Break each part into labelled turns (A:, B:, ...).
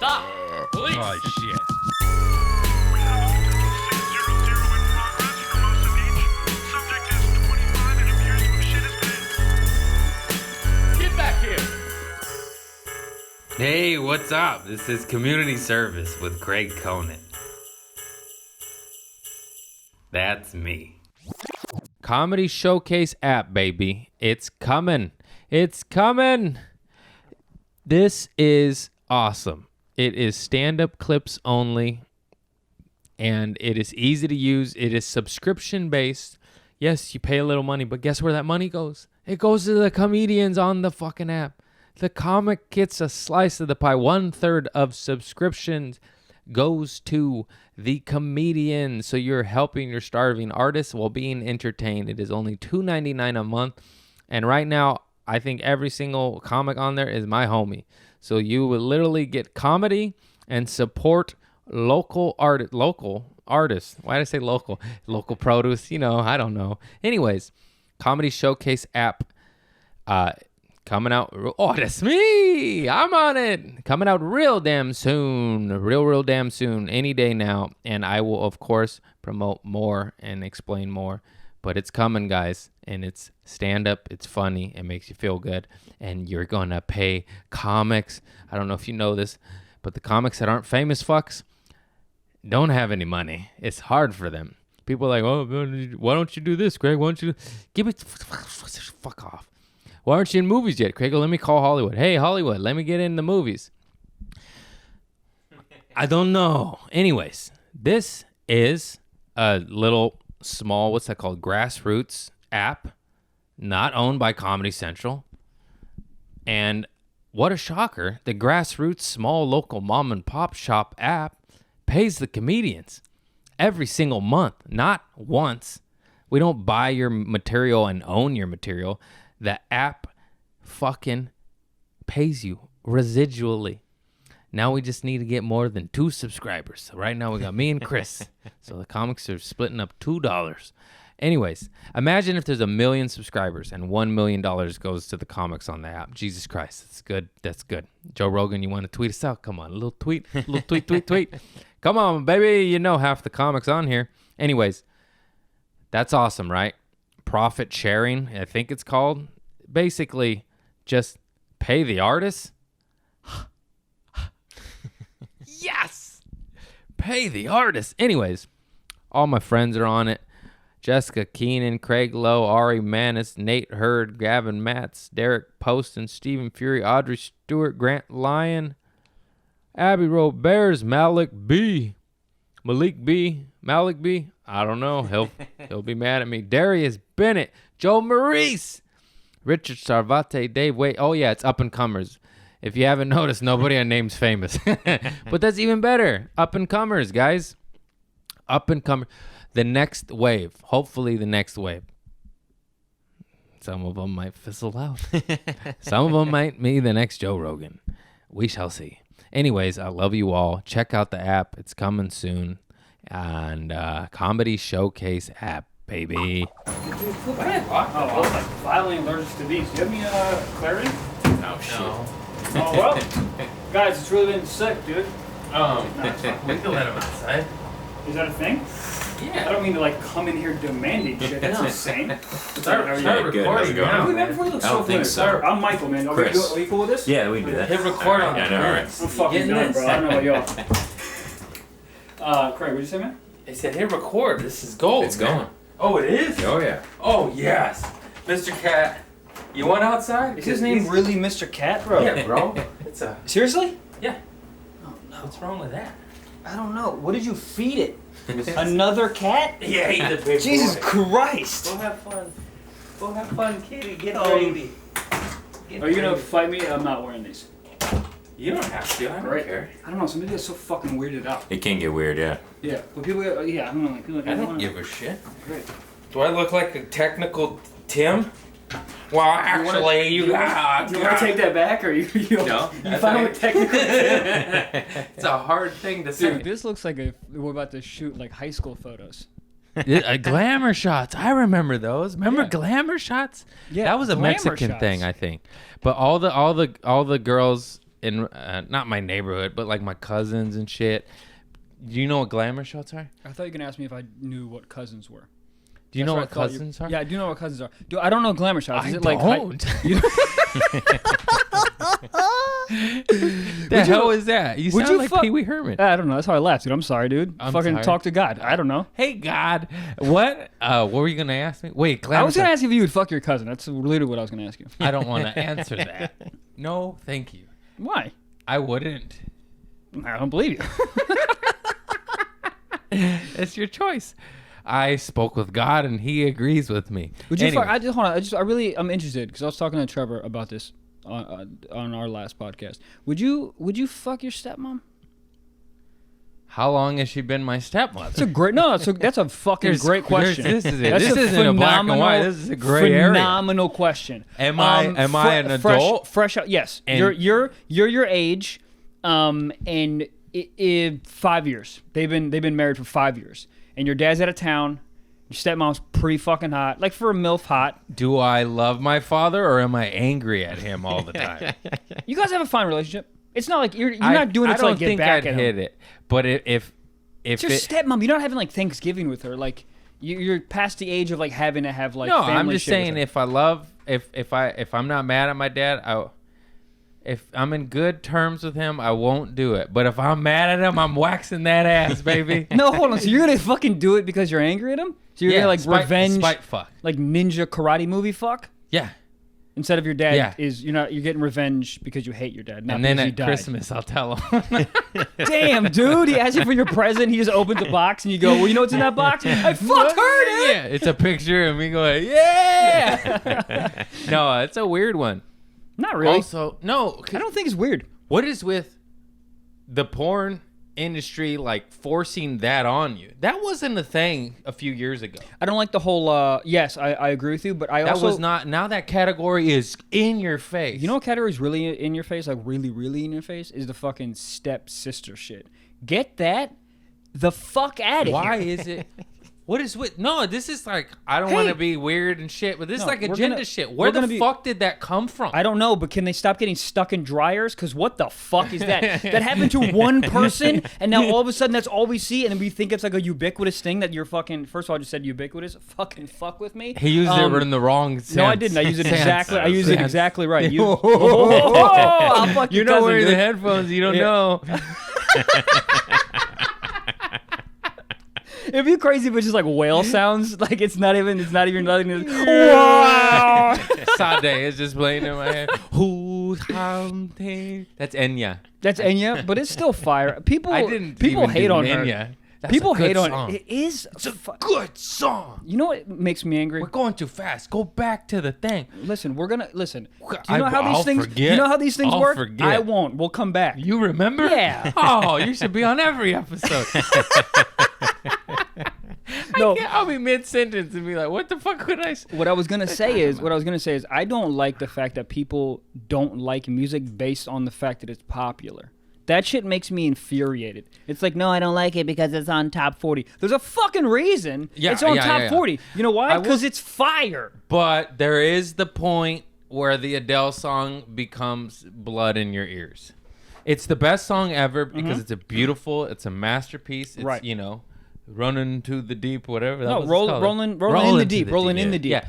A: Stop! Police!
B: Oh, shit.
A: Get back here!
C: Hey, what's up? This is Community Service with Craig Conant. That's me. Comedy Showcase app, baby. It's coming. It's coming. This is awesome. It is stand-up clips only, and it is easy to use. It is subscription-based. Yes, you pay a little money, but guess where that money goes? It goes to the comedians on the fucking app. The comic gets a slice of the pie. 1/3 of subscriptions goes to the comedian. So you're helping your starving artists while being entertained. It is only $2.99 a month. And right now, I think every single comic on there is my homie. So you will literally get comedy and support local artists. Why did I say local? Local produce, I don't know. Anyways, Comedy Showcase app coming out. Oh, that's me. I'm on it. Coming out real damn soon. Real damn soon. Any day now. And I will, of course, promote more and explain more. But it's coming, guys. And it's stand-up. It's funny. It makes you feel good. And you're going to pay comics. I don't know if you know this, but the comics that aren't famous fucks don't have any money. It's hard for them. People are like, oh, why don't you do this, Craig? Why don't you give it? Fuck off. Why aren't you in movies yet, Craig? Let me call Hollywood. Hey, Hollywood, let me get in the movies. I don't know. Anyways, this is a little small, what's that called? Grassroots app, not owned by Comedy Central. And what a shocker. The grassroots, small, local mom and pop shop app pays the comedians every single month, not once. We don't buy your material and own your material. The app fucking pays you residually. Now we just need to get more than 2 subscribers. So right now we got me and Chris. So the comics are splitting up $2. Anyways, imagine if there's 1 million subscribers and $1 million goes to the comics on the app. Jesus Christ, that's good. That's good. Joe Rogan, you want to tweet us out? Come on, a little tweet. Tweet. Come on, baby. You know half the comics on here. Anyways, that's awesome, right? Profit sharing, I think it's called. Basically, just pay the artists. Yes! Pay the artists. Anyways, all my friends are on it. Jessica Keenan, Craig Lowe, Ari Manis, Nate Hurd, Gavin Matz, Derek Poston, Stephen Fury, Audrey Stewart, Grant Lyon, Abby Roberts, Malik B. I don't know. He'll be mad at me. Darius Bennett, Joe Maurice, Richard Sarvate, Dave Wade. Oh yeah, it's up and comers. If you haven't noticed, nobody on name's famous. But that's even better. Up and comers, guys. Up and comers. The next wave. Hopefully the next wave. Some of them might fizzle out. Some of them might be the next Joe Rogan. We shall see. Anyways, I love you all. Check out the app. It's coming soon. And Comedy Showcase app, baby.
D: Oh, I was like violently allergic to these. Do you have any clarity?
C: Oh, shit. No.
D: Oh, well. Guys, it's really been sick, dude.
C: We can let him outside.
D: Is that a thing?
C: Yeah.
D: I don't mean to like come in here demanding shit. That's insane.
C: Start recording
E: How's it going?
D: Have we met before? You look
E: I don't
D: so
E: think
D: familiar.
E: so.
D: I'm Michael, man.
E: Chris.
D: Are you cool with this?
E: Yeah, we do that.
C: Hit record on
E: I
C: the
E: know, right?
D: I'm fucking done, bro. I don't know about y'all. Craig, what'd you say, man?
C: They said, hit record. This is gold.
E: It's
C: man.
E: going.
C: Oh, it is?
E: Oh, yeah.
C: Oh, yes. Mr. Cat, you want outside?
D: Is his name really Mr. Cat, bro?
C: Yeah, bro. It's a...
D: Seriously?
C: Yeah.
D: Oh, no.
C: What's wrong with that?
D: I don't know. What did you feed it? Another cat?
C: Yeah, he's a big
D: Jesus
C: boy.
D: Christ.
C: Go have fun. Go have fun, kitty. Get
D: ready.
C: Get
D: Are you gonna
C: ready.
D: fight me? I'm not wearing these.
C: You don't have to. I don't care.
D: I don't know. Somebody gets so fucking weirded out.
E: It can get weird, yeah.
D: Yeah. When people get, yeah, I don't know. Like, people
C: I don't
D: wanna-
C: give a shit.
D: Great.
C: Do I look like a technical Tim? Well, actually,
D: Do you want to take that back, or you
C: No.
D: you find with technical?
C: It's a hard thing to say.
F: Dude, this looks like we're about to shoot like high school photos.
C: Glamour shots. I remember those. Remember glamour shots?
F: Yeah,
C: that was a
F: glamour
C: Mexican
F: shots.
C: thing, I think. But all the girls in not my neighborhood, but like my cousins and shit. Do you know what glamour shots are?
F: I thought you were gonna ask me if I knew what cousins were.
C: Do you know what
F: I thought
C: cousins are?
F: Yeah, I do know what cousins are. I don't know glamour shots. Is
C: I
F: it like
C: don't.
F: You-
C: The hell is that? You
F: would
C: sound
F: you
C: like
F: fuck-
C: Pee Wee Herman.
F: I don't know. That's how I laughed, dude. I'm sorry, dude.
C: I'm
F: Fucking
C: sorry.
F: talk to God. I don't know.
C: Hey God, what? What were you gonna ask me? Wait, glamour.
F: I was gonna
C: shots.
F: ask you if you would fuck your cousin. That's literally what I was gonna ask you.
C: I don't want to answer that. No, thank you.
F: Why?
C: I wouldn't.
F: I don't believe you.
C: It's your choice. I spoke with God and He agrees with me.
F: Would you
C: Anyway.
F: fuck? Hold on. I'm interested because I was talking to Trevor about this on our last podcast. Would you fuck your stepmom?
C: How long has she been my stepmother?
F: That's a great that's a fucking great question.
C: This is it.
F: That's
C: This isn't a black and white. This is a gray area.
F: Phenomenal question.
C: Am I an adult?
F: Fresh out. Yes.
C: And-
F: You're your age, and 5 years. They've been married for 5 years, and your dad's out of town. Your stepmom's pretty fucking hot, like for a MILF hot.
C: Do I love my father or am I angry at him all the time?
F: You guys have a fine relationship. It's not like you're not doing it to like get back
C: I'd
F: at him.
C: hit it. But if
F: It's your stepmom. You're not having like Thanksgiving with her. Like you're past the age of like having to have like.
C: no,
F: family
C: I'm just
F: shit with
C: saying
F: her.
C: if I'm not mad at my dad, if I'm in good terms with him, I won't do it. But if I'm mad at him, I'm waxing that ass, baby.
F: No, hold on. So you're gonna fucking do it because you're angry at him? So you're gonna like revenge,
C: spite fuck.
F: like ninja karate movie fuck?
C: Yeah.
F: Instead of your dad
C: Yeah.
F: you're getting revenge because you hate your dad, not
C: And then
F: because he
C: at
F: died.
C: Christmas, I'll tell him.
F: Damn, dude, he asks you for your present. He just opens the box and you go, well, you know what's in that box? I fucked her, dude.
C: Yeah, it's a picture of me going, yeah. No, it's a weird one.
F: Not really.
C: Also, no.
F: I don't think it's weird.
C: What is with the porn industry like forcing that on you? That wasn't a thing a few years ago.
F: I don't like the whole. Yes, I agree with you, but I
C: That
F: also
C: was not. Now that category is in your face.
F: You know what category is really in your face, like really, really in your face, is the fucking stepsister shit. Get that the fuck out of here.
C: why is it? What is with? No, this is like I don't
F: Hey.
C: want to be weird and shit, but this is
F: No,
C: like
F: we're
C: agenda
F: gonna-
C: shit.
F: we're
C: Where the
F: gonna be-
C: fuck did that come from?
F: I don't know, but can they stop getting stuck in dryers? Because what the fuck is that? That happened to one person, and now all of a sudden that's all we see, and then we think it's like a ubiquitous thing that you're fucking. First of all, I just said ubiquitous. Fucking fuck with me.
C: He used it in the wrong sense.
F: No, I didn't. I used it
C: Sense.
F: exactly. I used it
C: Sense.
F: exactly right. You,
C: Oh,
F: I'll fuck your
C: You're not
F: cousin,
C: wearing
F: dude.
C: the headphones. You don't
F: Yeah.
C: know.
F: It'd be crazy if it's just like whale sounds. Like it's not even nothing. Wow.
C: Sade is just playing in my head. Who's hunting? That's Enya.
F: That's Enya, but it's still fire. People
C: Even
F: hate
C: do
F: on
C: Enya.
F: her.
C: That's
F: People
C: a good
F: hate on
C: song.
F: it. It is.
C: It's a good song.
F: You know what makes me angry?
C: We're going too fast. Go back to the thing.
F: Listen, we're gonna listen. Do
C: I-
F: you know how
C: I'll
F: these things?
C: forget.
F: You know how these things
C: I'll
F: work?
C: forget.
F: I won't. We'll come back.
C: You remember?
F: Yeah.
C: Oh, you should be on every episode.
F: No.
C: I'll be mid-sentence and be like, what the fuck could I say?
F: What I was gonna say is I don't like the fact that people don't like music based on the fact that it's popular. That shit makes me infuriated. It's like, no, I don't like it because it's on top 40. There's a fucking reason it's on top 40. You know why?
C: I will-
F: Because it's fire.
C: But there is the point where the Adele song becomes blood in your ears. It's the best song ever because it's it's a masterpiece. It's,
F: Right.
C: you know, running to the deep, whatever.
F: No,
C: was
F: rolling in the deep. Rolling in the deep.
C: Yeah.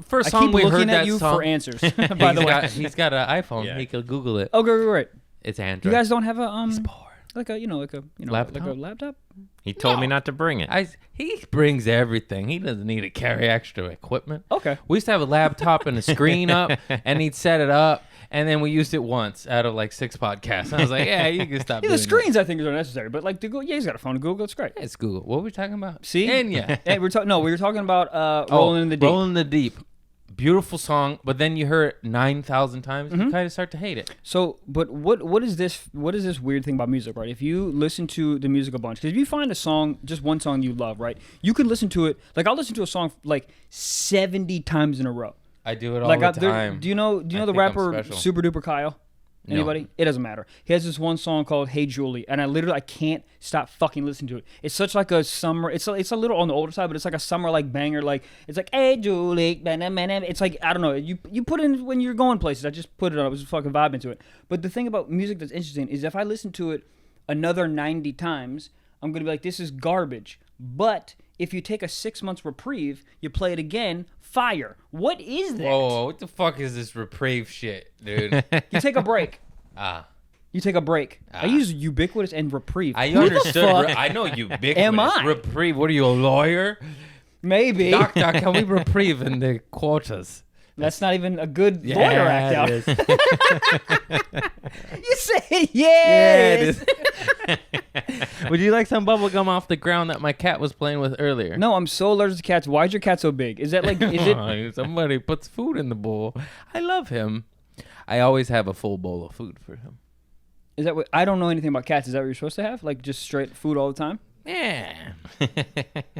C: First
F: I
C: song
F: keep
C: we
F: looking
C: heard
F: at
C: that
F: you
C: song.
F: for answers. By the way,
C: He's got an iPhone.
A: Yeah.
C: He could Google it.
F: oh, great.
C: It's
F: You
C: Android.
F: guys don't have a like a
C: Laptop?
F: laptop?
A: He told me not to bring it.
C: He brings everything. He doesn't need to carry extra equipment.
F: Okay.
C: We used to have a laptop and a screen up, and he'd set it up, and then we used it once out of like 6 podcasts. And I was like, yeah, you can stop
F: Yeah,
C: doing
F: the screens I think are necessary, but like to go, yeah, he's got a phone to Google. It's great.
C: that. It's Google. What were we talking about?
F: See?
C: Enya.
F: Hey, we were talking about rolling in the deep.
C: Rolling in the Deep. Beautiful song, but then you hear it 9,000 times,
F: Mm-hmm.
C: you kind of start to hate it.
F: So, but what is this weird thing about music, right? If you listen to the music a bunch, because if you find a song, just one song you love, right? You can listen to it. Like I'll listen to a song like 70 times in a row.
C: I do it all
F: Like
C: the time.
F: do you know
C: I
F: the
C: think I'm
F: rapper
C: special.
F: Super Duper Kyle? Anybody? It doesn't matter. He has this one song called "Hey Julie," and I can't stop fucking listening to it. It's such like a summer. It's a little on the older side, but it's like a summer like banger. Like it's like "Hey Julie," it's like I don't know. You put it in when you're going places. I just put it on. I was fucking vibing to it. But the thing about music that's interesting is if I listen to it another 90 times, I'm gonna be like, this is garbage. But if you take a 6 months reprieve, you play it again. Fire. What is that?
C: Whoa, what the fuck is this reprieve shit, dude?
F: You take a break. You take a break. I use ubiquitous and reprieve.
C: I
F: Who the
C: understood.
F: fuck
C: I know ubiquitous.
F: am I?
C: Reprieve. What are you, a lawyer?
F: Maybe.
C: Doc, can we reprieve in the quarters?
F: That's not even a good lawyer act out. You say yes.
C: Would you like some bubble gum off the ground that my cat was playing with earlier?
F: No, I'm so allergic to cats. Why is your cat so big? Is that like, is it?
C: Somebody puts food in the bowl. I love him. I always have a full bowl of food for him.
F: Is that what? I don't know anything about cats. Is that what you're supposed to have? Like just straight food all the time?
C: Yeah.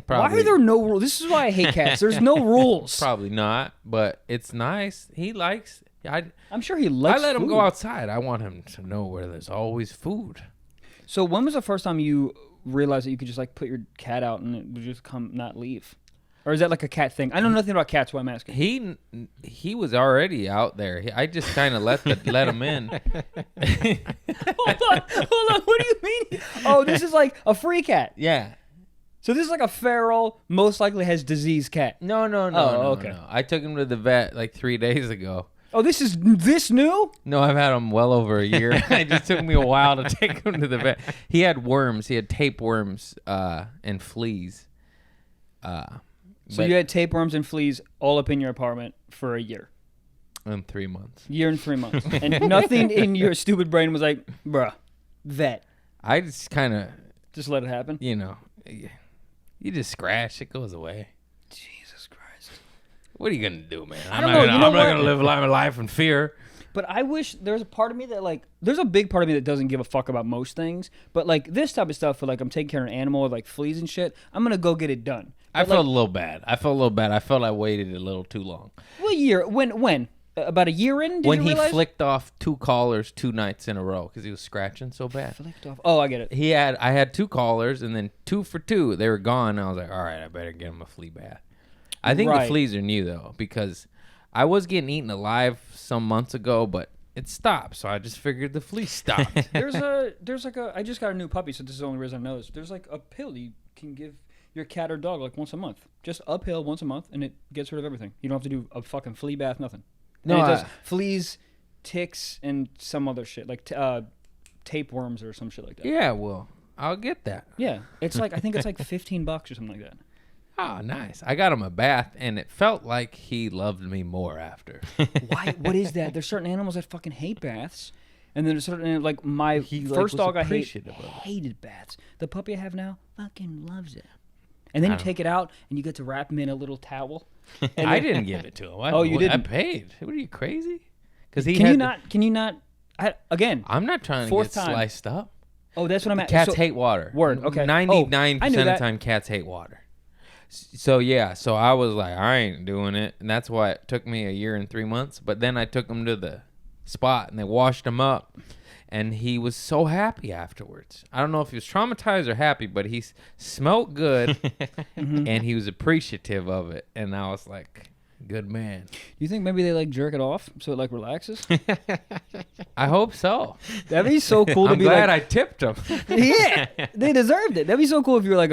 F: Why are there no rules? This is why I hate cats. There's no rules.
C: Probably not, but it's nice. He likes.
F: I'm sure he likes.
C: I let him
F: food.
C: go outside. I want him to know where there's always food.
F: So when was the first time you realized that you could just like put your cat out and it would just come not leave? Or is that like a cat thing? I know nothing about cats, so I'm asking.
C: He was already out there. I just kind of let him in.
F: Hold on. What do you mean? Oh, this is like a free cat.
C: Yeah.
F: So this is like a feral, most likely has disease cat.
C: No.
F: Okay.
C: No. I took him to the vet like 3 days ago.
F: Oh, this is this new?
C: No, I've had him well over a year. It just took me a while to take him to the vet. He had worms. He had tapeworms and fleas.
F: So you had tapeworms and fleas all up in your apartment for a year.
C: In 3 months.
F: Year and 3 months. And nothing in your stupid brain was like, bruh, vet.
C: I just kind of...
F: Just let it happen?
C: You know, you just scratch, it goes away.
F: Jesus Christ.
C: What are you going to do, man?
F: I don't know. I'm not
C: going to live my life in fear.
F: But I wish there's a part of me that, like, there's a big part of me that doesn't give a fuck about most things. But, like, this type of stuff, for, like, I'm taking care of an animal with, like, fleas and shit, I'm going to go get it done. But,
C: I felt a little bad. I felt I waited a little too long.
F: What year? When? About a year in?
C: When he flicked off 2 collars 2 nights in a row because he was scratching so bad.
F: Flicked off. Oh, I get it.
C: I had 2 collars and then 2 for 2. They were gone. And I was like, all right, I better get him a flea bath. I think the fleas are new though because I was getting eaten alive some months ago, but it stopped. So I just figured the fleas stopped.
F: I just got a new puppy, so this is the only reason I know this. There's like a pill you can give your cat or dog like once a month. Just a pill once a month, and it gets rid of everything. You don't have to do a fucking flea bath, nothing. No, it does fleas, ticks, and some other shit like tapeworms or some shit like that.
C: Yeah, well, I'll get that.
F: Yeah, it's like I think it's like $15 or something like that.
C: Oh, nice. I got him a bath, and it felt like he loved me more after.
F: Why? What is that? There's certain animals that fucking hate baths. And then there's certain, like, my first dog I hated baths. The puppy I have now fucking loves it. And then you take it out, and you get to wrap him in a little towel. And
C: I didn't give it to him.
F: You didn't?
C: I paid. What are you, crazy? Because
F: Can you not? Again.
C: I'm not trying to get sliced up.
F: Oh, that's what I'm at.
C: Cats hate water.
F: Word, okay.
C: 99% of the time, cats hate water. So, yeah. So, I was like, I ain't doing it. And that's why it took me a year and 3 months. But then I took him to the spot, and they washed him up. And he was so happy afterwards. I don't know if he was traumatized or happy, but he smelled good, and he was appreciative of it. And I was like, good man.
F: You think maybe they like jerk it off so it like relaxes?
C: I hope so.
F: That'd be so cool to
C: I'm
F: be
C: glad
F: like.
C: I tipped them.
F: Yeah, they deserved it. That'd be so cool if you were like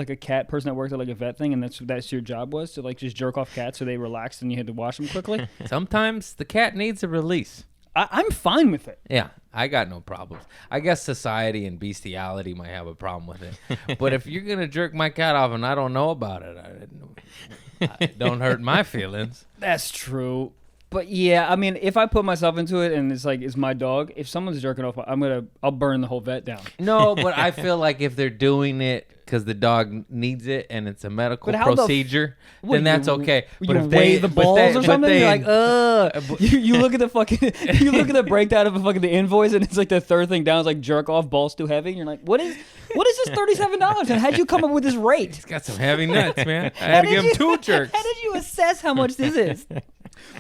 F: a cat person that worked at like a vet thing, and that's your job was to like just jerk off cats so they relaxed and you had to wash them quickly.
C: Sometimes the cat needs a release.
F: I'm fine with it.
C: Yeah, I got no problems. I guess society and bestiality might have a problem with it. But if you're going to jerk my cat off and I don't know about it, don't hurt my feelings.
F: That's true. But yeah, I mean, if I put myself into it and it's my dog, if someone's jerking off, I'll burn the whole vet down.
C: No, but I feel like if they're doing it because the dog needs it and it's a medical procedure, then that's okay.
F: But if they weigh the balls or something, you're like, you look at the fucking, you look at the breakdown of the invoice, and it's like the third thing down is like jerk off, balls too heavy, and you're like, what is this $37? And how'd you come up with this rate?
C: He's got some heavy nuts, man. I had to give him 2 jerks.
F: How did you assess how much this is?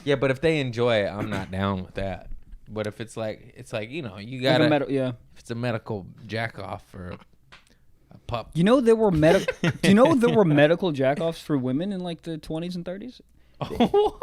C: Yeah, but if they enjoy it, I'm not down with that. But if it's like you know, you
F: Like
C: gotta
F: yeah.
C: if it's a medical jack off or a pup.
F: You know there were do you know there were medical jack-offs for women in like the 20s and 30s?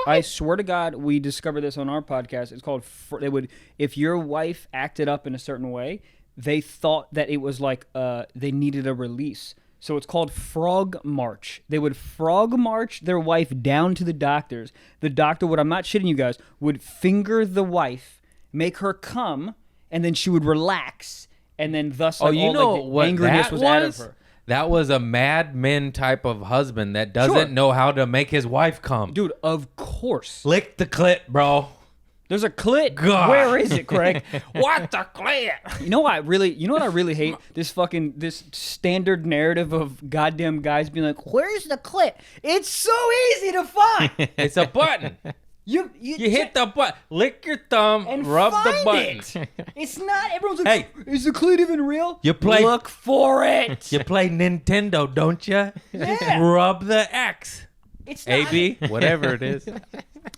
F: I swear to God, we discovered this on our podcast. It's called. They would, if your wife acted up in a certain way, they thought that it was like they needed a release. So it's called frog march. They would frog march their wife down to the doctors. The doctor would, I'm not shitting you guys, would finger the wife, make her come, and then she would relax, and then thus like,
C: you
F: all
C: know
F: like, the
C: what
F: angriness
C: that
F: was out of her.
C: That was a Mad Men type of husband that doesn't know how to make his wife come.
F: Dude, of course.
C: Lick the clit, bro.
F: There's a clit.
C: God.
F: Where is it, Craig?
C: What the clit?
F: You know what I really hate? This standard narrative of goddamn guys being like, "Where's the clit?" It's so easy to find.
C: It's a button.
F: You
C: hit the button, lick your thumb,
F: and
C: rub the
F: find
C: button.
F: it. It's not. Everyone's like,
C: Hey.
F: "Is the clit even real?"
C: You play-
F: Look for it.
C: You play Nintendo, don't you?
F: Yeah.
C: Rub the X.
F: It's not.
C: AB, whatever it is.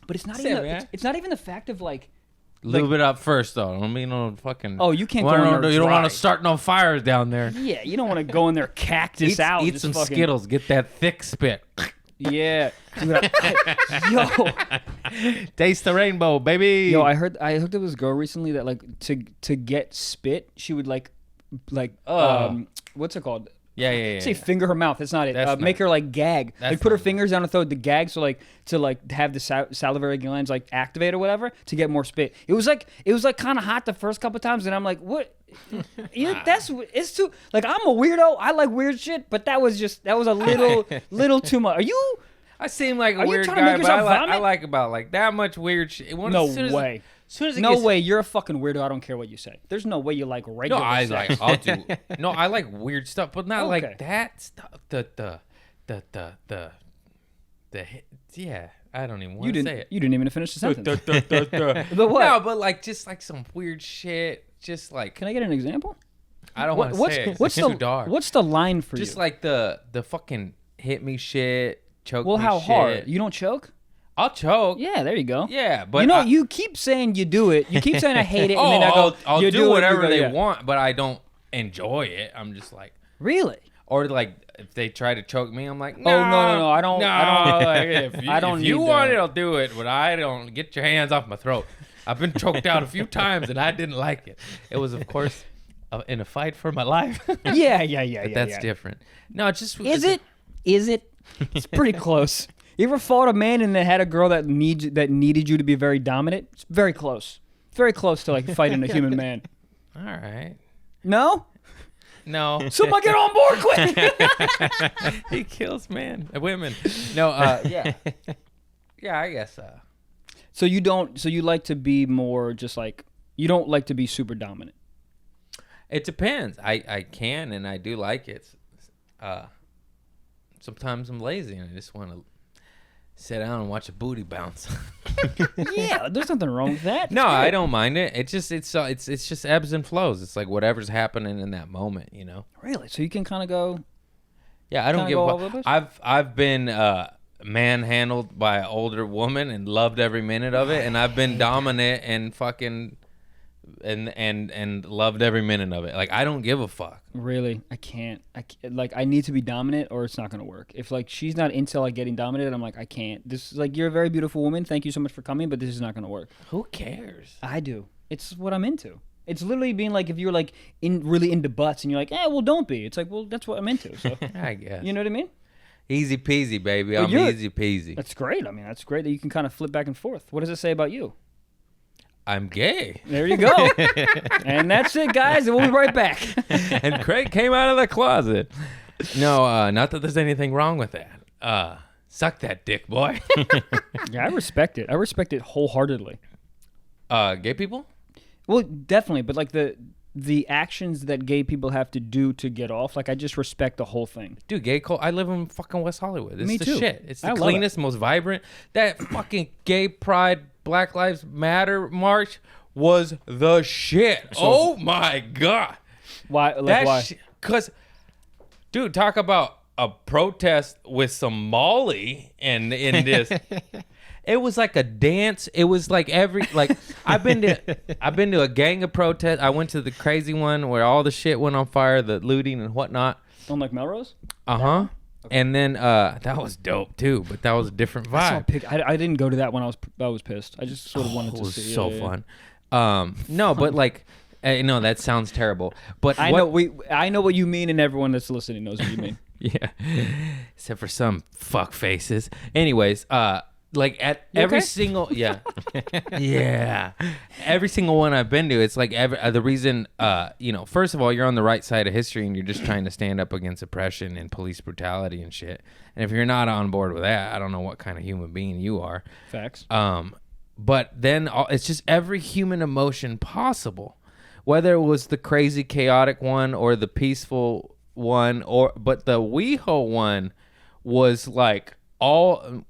F: But it's not
C: Say,
F: even.
C: man.
F: It's not even the fact of like.
C: A little bit up first, though. I don't mean no fucking.
F: Oh, you can't go in there
C: You don't want
F: dry.
C: to start no fires down there.
F: Yeah, you don't want to go in there cactus out.
C: Eat
F: just
C: some
F: fucking-
C: Skittles. Get that thick spit.
F: Yeah, dude, yo.
C: Taste the rainbow, baby.
F: Yo, I hooked up with this girl recently that like to get spit, she would like what's it called?
C: Yeah.
F: Say finger her mouth. That's not it.
C: That's
F: Make her like gag.
C: That's
F: Like put her
C: not
F: fingers down her throat to gag, so like to like have the salivary glands like activate or whatever to get more spit. It was like kind of hot the first couple times, and I'm like, what? It's too like I'm a weirdo. I like weird shit, but that was a little too much. Are you?
C: I seem like a
F: Are you
C: weird
F: trying to
C: guy,
F: make
C: but
F: yourself
C: I
F: vomit?
C: like about like that much weird shit.
F: No
C: As
F: way.
C: soon as it
F: No
C: gets,
F: way. You're a fucking weirdo. I don't care what you say. There's no way you like
C: No,
F: regular
C: I
F: sex.
C: like. I'll do. No, I like weird stuff, but not
F: Okay.
C: like that stuff. Yeah, I don't even want to say it.
F: You didn't even finish the sentence.
C: The
F: what?
C: No, but like just like some weird shit. Just like
F: Can I get an example?
C: I don't want to say it.
F: What's
C: It's
F: the
C: too dark.
F: What's the line for
C: Just
F: you?
C: like the fucking hit me shit, choke
F: Well,
C: me
F: how
C: shit.
F: hard? You don't choke?
C: I'll choke.
F: Yeah, there you go.
C: Yeah, but
F: you know,
C: I-
F: you keep saying you do it. You keep saying I hate it, and then I go,
C: I'll
F: you
C: do
F: it,
C: whatever
F: you go,
C: they
F: yeah.
C: want, but I don't enjoy it. I'm just like,
F: Really?
C: or like if they try to choke me, I'm like,
F: Oh, no, I don't-
C: No,
F: I don't-
C: like, if you,
F: I don't
C: if you
F: need
C: want
F: that.
C: it, I'll do it, but I don't. Get your hands off my throat. I've been choked out a few times, and I didn't like it. It was, of course, in a fight for my life.
F: Yeah.
C: But that's different. No, it's just
F: Is it? It's pretty close. You ever fought a man and then had a girl that needed you to be very dominant? It's very close. Very close to like fighting a human man.
C: All right.
F: No?
C: No.
F: Somebody get on board quick.
C: He kills women. No, yeah. Yeah, I guess.
F: So you like to be more just like, you don't like to be super dominant.
C: It depends. I can and I do like it. Sometimes I'm lazy and I just want to sit down and watch a booty bounce.
F: Yeah, there's nothing wrong with that.
C: No,
F: It's
C: I
F: good.
C: don't mind it. It's just ebbs and flows. It's like whatever's happening in that moment, you know.
F: Really? So you can kind of go,
C: Yeah, I don't
F: Kinda
C: give
F: go
C: a
F: all over the
C: fuck.
F: place?
C: I've been manhandled by an older woman and loved every minute of it, and I've been dominant and fucking and loved every minute of it. Like I don't give a fuck.
F: really? I can't. Like, I need to be dominant or it's not going to work. If like she's not into like getting dominated, I'm like, I can't. This is like, you're a very beautiful woman. Thank you so much for coming, but this is not going to work.
C: Who cares?
F: I do. It's what I'm into. It's literally being like, if you're like really into butts and you're like, well, don't be. It's like, well, that's what I'm into. So,
C: I guess.
F: you know what I mean?
C: Easy peasy, baby.
F: But
C: I'm
F: you're-
C: easy peasy.
F: That's great. I mean, that's great that you can kind of flip back and forth. What does it say about you?
C: I'm gay.
F: There you go. And that's it, guys. And we'll be right back.
C: And Craig came out of the closet. No, not that there's anything wrong with that. Suck that dick, boy.
F: Yeah, I respect it. I respect it wholeheartedly.
C: Gay people?
F: Well, definitely, but like the actions that gay people have to do to get off, like I just respect the whole thing.
C: Dude, gay cult. I live in fucking West Hollywood. It's
F: Me
C: the
F: too.
C: shit. It's
F: I
C: the
F: love
C: cleanest, most vibrant. That fucking gay pride, Black Lives Matter march was the shit. Oh my God.
F: Why? Like
C: That
F: why?
C: shit. Because, dude, talk about a protest with some Molly and in this. It was like a dance. It was like I've been to a gang of protests. I went to the crazy one where all the shit went on fire, the looting and whatnot.
F: On like Melrose?
C: Okay. And then that was dope too, but that was a different vibe.
F: I didn't go to that when I was pissed. I just sort of wanted to see.
C: It was so fun. No, but like no, that sounds terrible. But
F: I know what you mean, and everyone that's listening knows what you mean.
C: Yeah. Except for some fuck faces. Anyways, like at
F: You
C: every
F: okay?
C: single yeah every single one I've been to, it's like the reason first of all, you're on the right side of history and you're just trying to stand up against oppression and police brutality and shit, and if you're not on board with that, I don't know what kind of human being you are.
F: Facts.
C: But then it's just every human emotion possible, whether it was the crazy chaotic one or the peaceful one, but the WeHo one was like all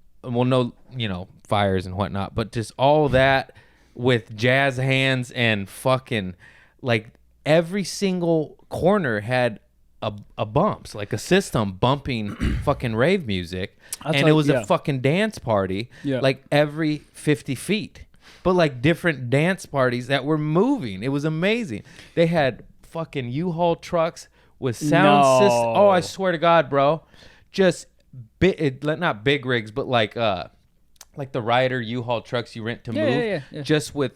C: fires and whatnot, but just all that with jazz hands and fucking like every single corner had a bumps, like a system bumping fucking rave music. It was a fucking dance party like every 50 feet, but like different dance parties that were moving. It was amazing. They had fucking U-Haul trucks with sound system. Oh, I swear to God, bro. Just not big rigs, but like the Ryder U-Haul trucks you rent to move. Yeah. Just with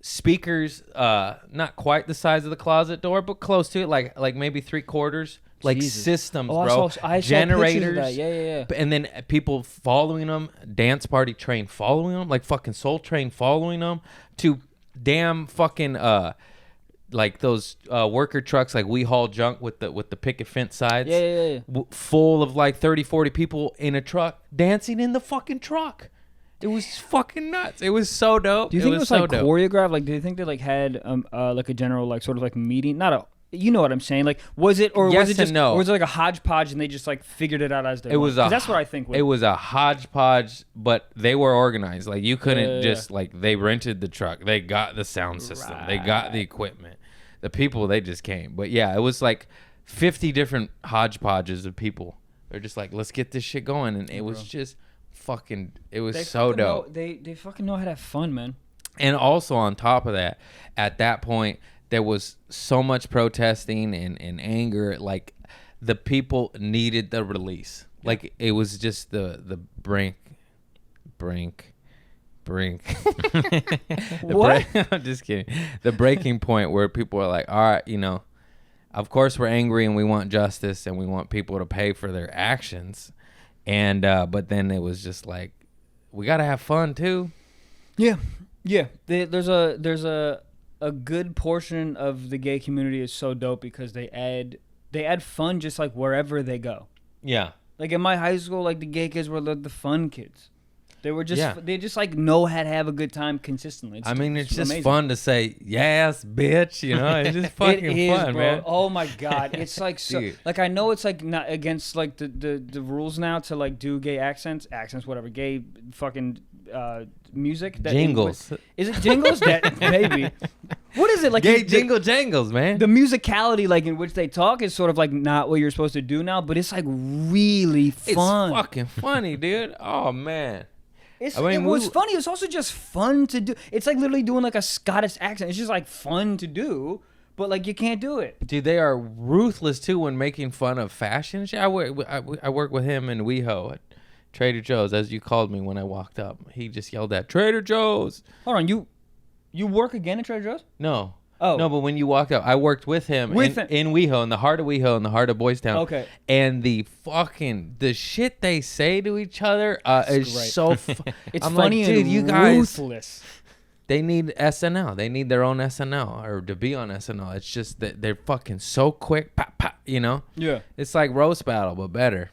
C: speakers, not quite the size of the closet door, but close to it, like maybe 3/4. Like Jesus. Systems, bro.
F: I saw
C: generators.
F: Of that. Yeah.
C: And then people following them, dance party train following them, like fucking Soul Train following them, to damn fucking like those worker trucks, like we haul junk with the picket fence sides.
F: Yeah.
C: Full of like 30, 40 people in a truck dancing in the fucking truck. It was fucking nuts. It was so dope.
F: Do you think it was like choreographed? Like, do you think they like had like a general like sort of like meeting? Not a, you know what I'm saying? Like, was it or
C: yes
F: was it just
C: no.
F: or was it like a hodgepodge and they just like figured it out as they went? That's what I think.
C: It was a hodgepodge, but they were organized. Like you couldn't just like they rented the truck. They got the sound system. Right. They got the equipment. The people, they just came. But yeah, it was like 50 different hodgepodges of people. They're just like, let's get this shit going, and it was just fucking. It was so dope.
F: They fucking know how to have fun, man.
C: And also on top of that, at that point, there was so much protesting and anger. Like the people needed the release. Yeah. Like it was just the brink.
F: What?
C: I'm just kidding. The breaking point where people are like, all right, of course we're angry and we want justice and we want people to pay for their actions. And but then it was just like, we got to have fun too.
F: Yeah. There's a good portion of the gay community is so dope because they add fun just like wherever they go.
C: Yeah.
F: Like in my high school, like the gay kids were the fun kids. They were just they just like know how to have a good time consistently.
C: It's just amazing. Fun to say yes, bitch. It's just fucking fun,
F: bro.
C: Man.
F: Oh my God, it's like so. Like I know it's like not against like the rules now to like do gay accents, whatever, gay fucking music.
C: Jingles.
F: Is it jingles? That maybe. What is it like?
C: Gay jingle jangles, man.
F: The musicality, like in which they talk, is sort of like not what you're supposed to do now, but it's like really fun.
C: It's fucking funny, dude. Oh man.
F: It was funny. It's also just fun to do. It's like literally doing like a Scottish accent. It's just like fun to do, but like you can't do it.
C: Dude, they are ruthless too when making fun of fashion. I work with him in WeHo at Trader Joe's, as you called me when I walked up. He just yelled at Trader Joe's.
F: Hold on, you work again at Trader Joe's?
C: No.
F: Oh.
C: No, but when you walked up, I worked with him in WeHo, in the heart of WeHo, in the heart of Boys Town.
F: Okay.
C: And the shit they say to each other is great. So
F: it's
C: I'm
F: funny,
C: like, dude,
F: and
C: you guys,
F: ruthless.
C: They need SNL. They need their own SNL or to be on SNL. It's just that they're fucking so quick. Pop, pop,
F: Yeah.
C: It's like roast battle, but better.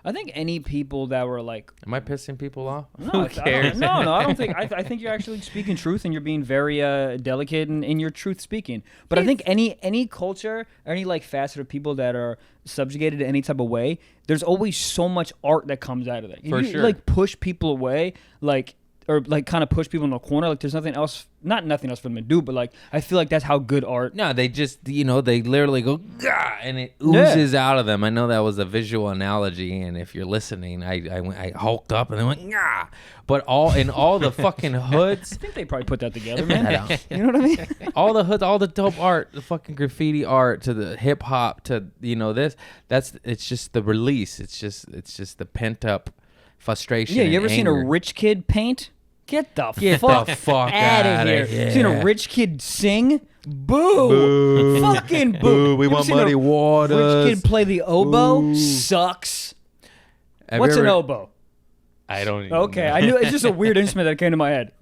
F: I think any people that were like...
C: Am I pissing people off?
F: No,
C: Who cares?
F: No, I don't think... I think you're actually speaking truth and you're being very delicate in your truth speaking. But I think any culture or any like facet of people that are subjugated in any type of way, there's always so much art that comes out of that.
C: For sure.
F: Like push people away, like or like kind of push people in the corner. Like there's nothing else for them to do, but like I feel like that's how good art.
C: No, they just they literally go Gah! And it oozes out of them. I know that was a visual analogy, and if you're listening, I hulked up and they went Gah! But all the fucking hoods.
F: I think they probably put that together, man. You know what I mean?
C: All the hoods, all the dope art, the fucking graffiti art to the hip hop to it's just the release. It's just the pent up frustration.
F: Yeah, you ever
C: and
F: seen a
C: anger.
F: rich kid paint? Get the fuck
C: out
F: of here.
C: here.
F: Seen a rich kid sing? Boo. Fucking boo.
C: We
F: You ever
C: want
F: seen
C: muddy
F: a
C: waters.
F: Rich kid play the oboe?
C: Boo.
F: Sucks.
C: Have
F: What's
C: you
F: an
C: ever-
F: oboe?
C: I don't even
F: Okay,
C: know.
F: I knew it's just a weird instrument that came to my head.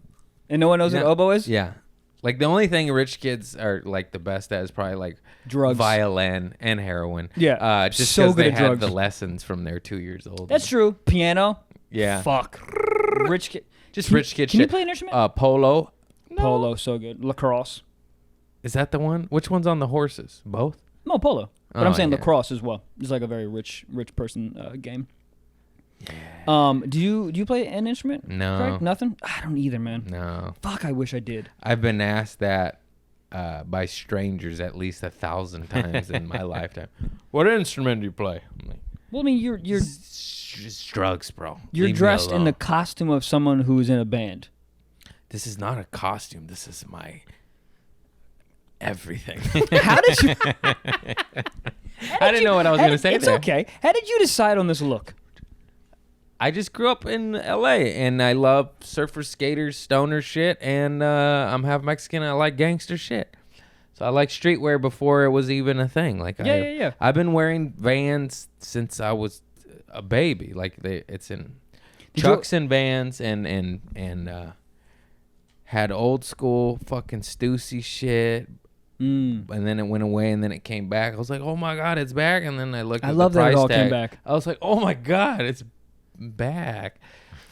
F: And no one knows what oboe is?
C: Yeah. Like the only thing rich kids are like the best at is probably like
F: Drugs.
C: violin and heroin.
F: Yeah.
C: Just
F: So
C: because
F: good
C: they
F: at
C: had
F: drugs.
C: the lessons from their 2 years old.
F: That's true. Piano?
C: Yeah.
F: Fuck. Rich kid.
C: Just rich kid
F: Can
C: shit.
F: you play an instrument?
C: Polo.
F: Polo, so good. Lacrosse.
C: Is that the one? Which one's on the horses? Both?
F: No, polo. But
C: Oh,
F: I'm saying
C: yeah.
F: lacrosse as well. It's like a very rich person game. Yeah. Do you play an instrument?
C: No.
F: Craig? Nothing? I don't either, man.
C: No.
F: Fuck, I wish I did.
C: I've been asked that by strangers at least 1,000 times in my lifetime. What instrument do you play? I'm like,
F: Well, I mean, you're
C: just drugs, bro.
F: you're
C: Leave me
F: dressed in the
C: alone.
F: costume of someone who's in a band.
C: This is not a costume. This is my everything.
F: How did you?
C: I didn't know what I was going to say
F: It's
C: there.
F: okay. How did you decide on this look?
C: I just grew up in L.A. and I love surfers, skaters, stoner shit, and I'm half Mexican. And I like gangster shit. So I like streetwear before it was even a thing. Like
F: Yeah.
C: I've been wearing Vans since I was a baby. Like it's in Chucks and Vans and had old school fucking Stussy shit. And then it went away, and then it came back. I was like, "Oh my god, it's back!" And then I looked.
F: I
C: at
F: love
C: the
F: that it
C: price
F: all
C: tag.
F: came back.
C: I was like, "Oh my god, it's back!"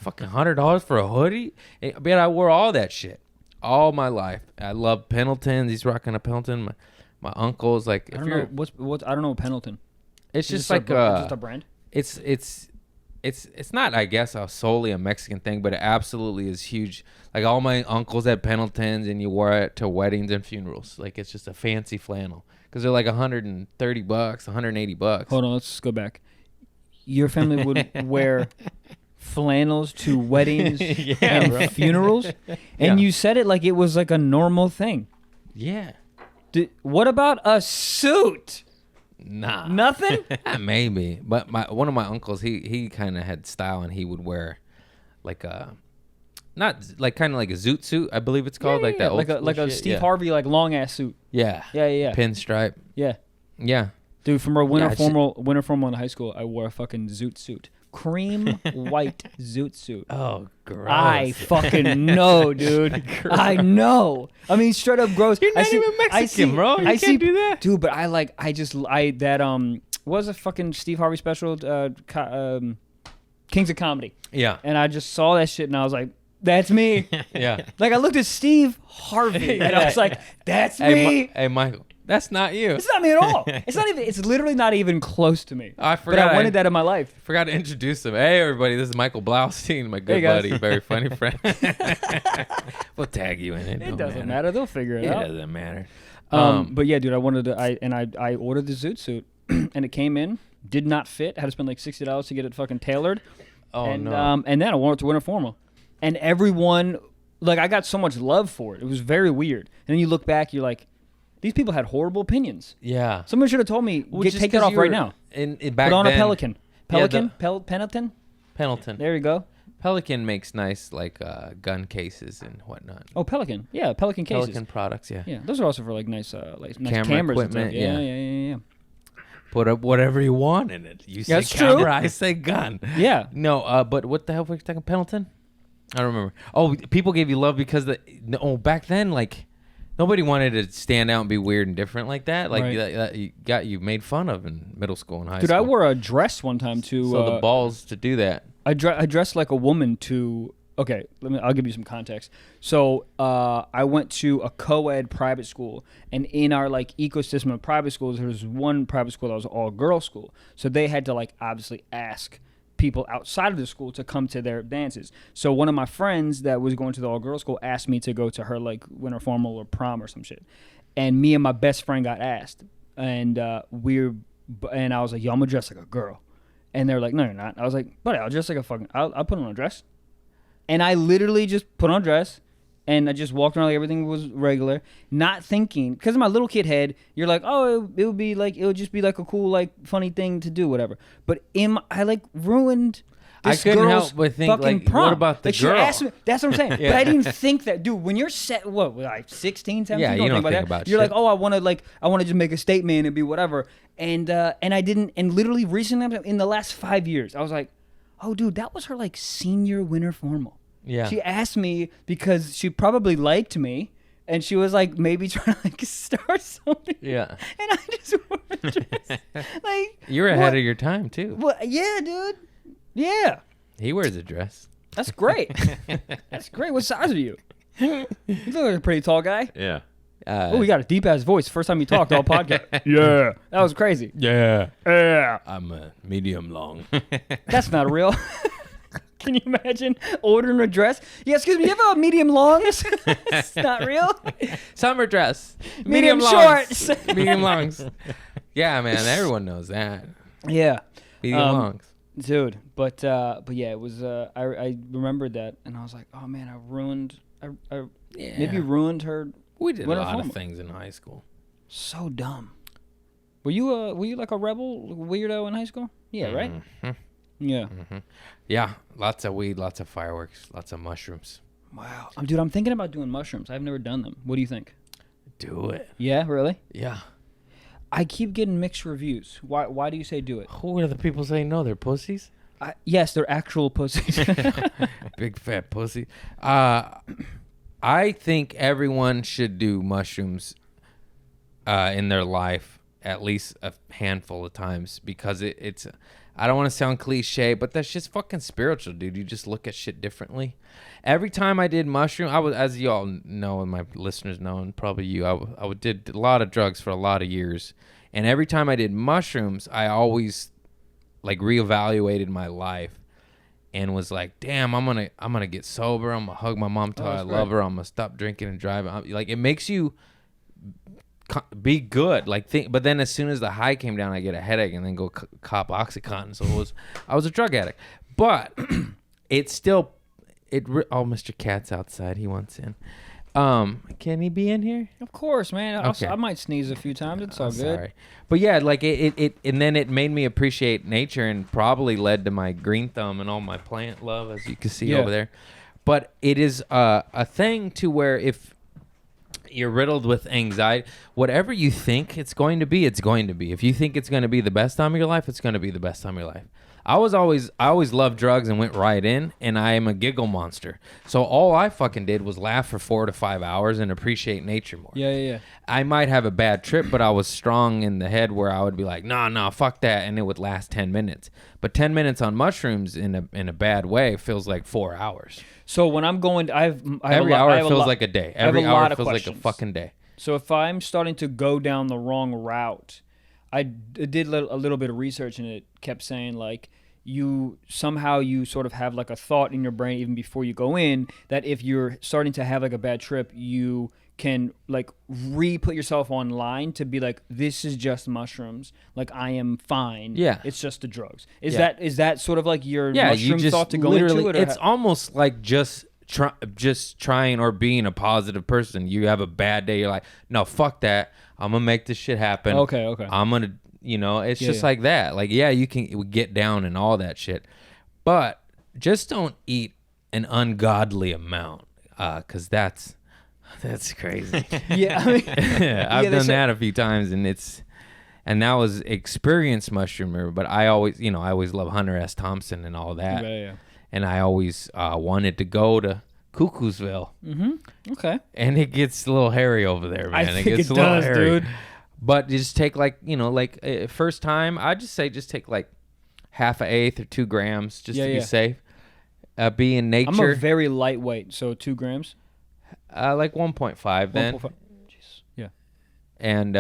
C: Fucking $100 for a hoodie. But I wore all that shit all my life. I love Pendletons. He's rocking a Pendleton. My uncle's like,
F: I don't know what's I don't know Pendleton.
C: it's
F: Is
C: just
F: this
C: like
F: just a brand.
C: It's not, I guess, solely a Mexican thing, but it absolutely is huge. Like all my uncles had Pendletons, and you wore it to weddings and funerals. Like it's just a fancy flannel because they're like $130, $180.
F: Hold on, let's go back. Your family would wear flannels to weddings and funerals, and you said it like it was like a normal thing.
C: Yeah.
F: What about a suit?
C: Nah.
F: Nothing?
C: Maybe, but one of my uncles, he kind of had style, and he would wear like a, not like kind of like a zoot suit, I believe it's called, that old
F: like a
C: shit.
F: Steve
C: Yeah.
F: Harvey like long ass suit.
C: Yeah.
F: Yeah.
C: Pinstripe.
F: Yeah.
C: Yeah.
F: Dude, from our winter
C: it's-
F: formal in high school, I wore a fucking zoot suit. Cream white zoot suit.
C: Oh, gross.
F: I fucking know, dude. I know. I mean, straight up gross.
C: You're not even Mexican, bro. You can't do that.
F: Dude, but what was a fucking Steve Harvey special, Kings of Comedy.
C: Yeah.
F: And I just saw that shit and I was like, that's me.
C: Yeah.
F: Like I looked at Steve Harvey and I was like, that's me.
C: Hey, Michael, that's not you.
F: It's not me at all. It's literally not even close to me.
C: I
F: But
C: forgot.
F: I wanted that in my life.
C: Forgot to introduce him. Hey, everybody, this is Michael Blaustein, my good
F: Hey, guys.
C: buddy, very funny friend. We'll tag you in it.
F: It doesn't matter. They'll figure it
C: It
F: out.
C: doesn't matter.
F: But yeah, dude, I ordered the zoot suit and it came in, did not fit. I had to spend like $60 to get it fucking tailored.
C: Oh,
F: and,
C: no.
F: And then I wore it to winter formal. And everyone, like, I got so much love for it. It was very weird. And then you look back, you're like, these people had horrible opinions.
C: Yeah.
F: Someone should have told me,
C: Just
F: take that
C: 'cause
F: off
C: you
F: right
C: were
F: now.
C: Back
F: Put on
C: then,
F: a Pelican. Pelican?
C: Yeah,
F: Pendleton?
C: Pendleton.
F: There you go.
C: Pelican makes nice, like, gun cases and whatnot.
F: Oh, Pelican. Yeah, Pelican cases.
C: Pelican products, yeah.
F: Yeah, those are also for like nice
C: Camera
F: cameras and
C: equipment,
F: stuff. Yeah.
C: Put up whatever you want in it. You say
F: That's
C: camera,
F: true.
C: I say gun.
F: Yeah.
C: No, but what the hell were you talking, Pendleton? I don't remember. Oh, people gave you love because back then, like, nobody wanted to stand out and be weird and different like that. Like
F: Right.
C: you made fun of in middle school and high
F: Dude,
C: school.
F: I wore a dress one time to.
C: So the balls to do that.
F: I dressed like a woman to. Okay, I'll give you some context. So I went to a co-ed private school, and in our like ecosystem of private schools, there was one private school that was all girls school. So they had to like obviously ask people outside of the school to come to their dances. So one of my friends that was going to the all-girls school asked me to go to her like winter formal or prom or some shit. And me and my best friend got asked. And I was like, yo, I'm gonna dress like a girl. And they're like, no, you're not. I was like, buddy, I'll dress like a I'll put on a dress. And I literally just put on a dress. And I just walked around like everything was regular, not thinking, because in my little kid head, you're like, oh, it would just be like a cool, like, funny thing to do, whatever. But I like ruined this
C: I couldn't
F: girl's
C: help but think,
F: fucking
C: like,
F: prom.
C: what about the
F: like,
C: girl?
F: She asked me, that's what I'm saying.
C: Yeah.
F: But I didn't think that, dude. When you're like 16, 17,
C: Yeah,
F: you don't think about that. You're
C: shit.
F: like, oh, I want to just make a statement and be whatever. And I didn't. And literally recently, in the last 5 years, I was like, oh, dude, that was her like senior winter formal.
C: Yeah.
F: She asked me because she probably liked me, and she was like maybe trying to like start something.
C: Yeah.
F: And I just wore a dress. Like
C: You're ahead of your time too.
F: What? Yeah, dude. Yeah.
C: He wears a dress.
F: That's great. That's great. What size are you? You look like a pretty tall guy.
A: Yeah.
F: Oh, you got a deep ass voice. First time you talked all podcast. Yeah. That was crazy.
C: Yeah.
F: Yeah.
C: I'm a medium long.
F: That's not real. Can you imagine ordering a dress? Yeah, excuse me, you have a medium longs? It's not real.
C: Summer dress.
F: Medium
C: longs.
F: shorts.
C: Medium longs. Yeah, man, everyone knows that.
F: Yeah.
C: Medium longs.
F: Dude, but yeah, it was I remembered that and I was like, oh man, I maybe ruined her.
C: We did a
F: winter
C: lot
F: formal.
C: of things in high school.
F: So dumb. Were you like a rebel weirdo in high school? Yeah, right?
C: Mm-hmm.
F: Yeah.
C: Mm-hmm. Yeah, lots of weed, lots of fireworks, lots of mushrooms.
F: Wow. Dude, I'm thinking about doing mushrooms. I've never done them. What do you think?
C: Do it.
F: Yeah, really?
C: Yeah.
F: I keep getting mixed reviews. Why do you say do it?
C: Who are the people saying no? They're pussies?
F: Yes, they're actual pussies.
C: Big fat pussy. I think everyone should do mushrooms in their life at least a handful of times because it's I don't want to sound cliche, but that's just fucking spiritual, dude. You just look at shit differently. Every time I did mushroom, I was, as you all know and my listeners know, and probably you, I did a lot of drugs for a lot of years. And every time I did mushrooms, I always like reevaluated my life and was like, damn, I'm gonna get sober. I'm gonna hug my mom till I love her. I'm gonna stop drinking and driving. Like, it makes you be good, but then as soon as the high came down, I get a headache and then go cop OxyContin. So I was a drug addict, but it's still Mr. Cat's outside. He wants in. Can he be in here?
F: Of course, man.
C: Okay.
F: I might sneeze a few times. It's all good.
C: Sorry, but yeah, like it and then it made me appreciate nature and probably led to my green thumb and all my plant love, as you can see over there. But it is a thing to where if you're riddled with anxiety, whatever you think it's going to be, it's going to be. If you think it's going to be the best time of your life, it's going to be the best time of your life. I always loved drugs and went right in, and I am a giggle monster. So all I fucking did was laugh for 4 to 5 hours and appreciate nature more.
F: Yeah.
C: I might have a bad trip, but I was strong in the head where I would be like, nah, fuck that, and it would last 10 minutes. But 10 minutes on mushrooms in a bad way feels like 4 hours.
F: So when I'm going,
C: Every hour feels like a day. Every hour feels like a fucking day.
F: So if I'm starting to go down the wrong route, I did a little bit of research, and it kept saying like you sort of have like a thought in your brain even before you go in that if you're starting to have like a bad trip, you can like re-put yourself online to be like, this is just mushrooms, like I am fine. Yeah, it's just the drugs. Is that sort of like your mushroom thought to go into it?
C: It's almost like just trying or being a positive person. You have a bad day, you're like, no, fuck that. I'm gonna make this shit happen.
F: Okay.
C: I'm gonna, it's just like that. Like, yeah, you can get down and all that shit, but just don't eat an ungodly amount, because that's crazy.
F: Yeah, I mean,
C: I've done that a few times, and that was experienced mushroomer. But I always love Hunter S. Thompson and all that.
F: Yeah.
C: And I always wanted to go to Cuckoosville.
F: Mm-hmm. Okay.
C: And it gets a little hairy over there, man.
F: I think
C: it gets
F: it
C: a little
F: does,
C: hairy.
F: dude.
C: But you just take first time, I'd just say just take like half an eighth or 2 grams just to be safe. Be in nature.
F: I'm a very lightweight, so 2 grams.
C: Like 1.5 then.
F: 1.5. Jeez. Yeah.
C: And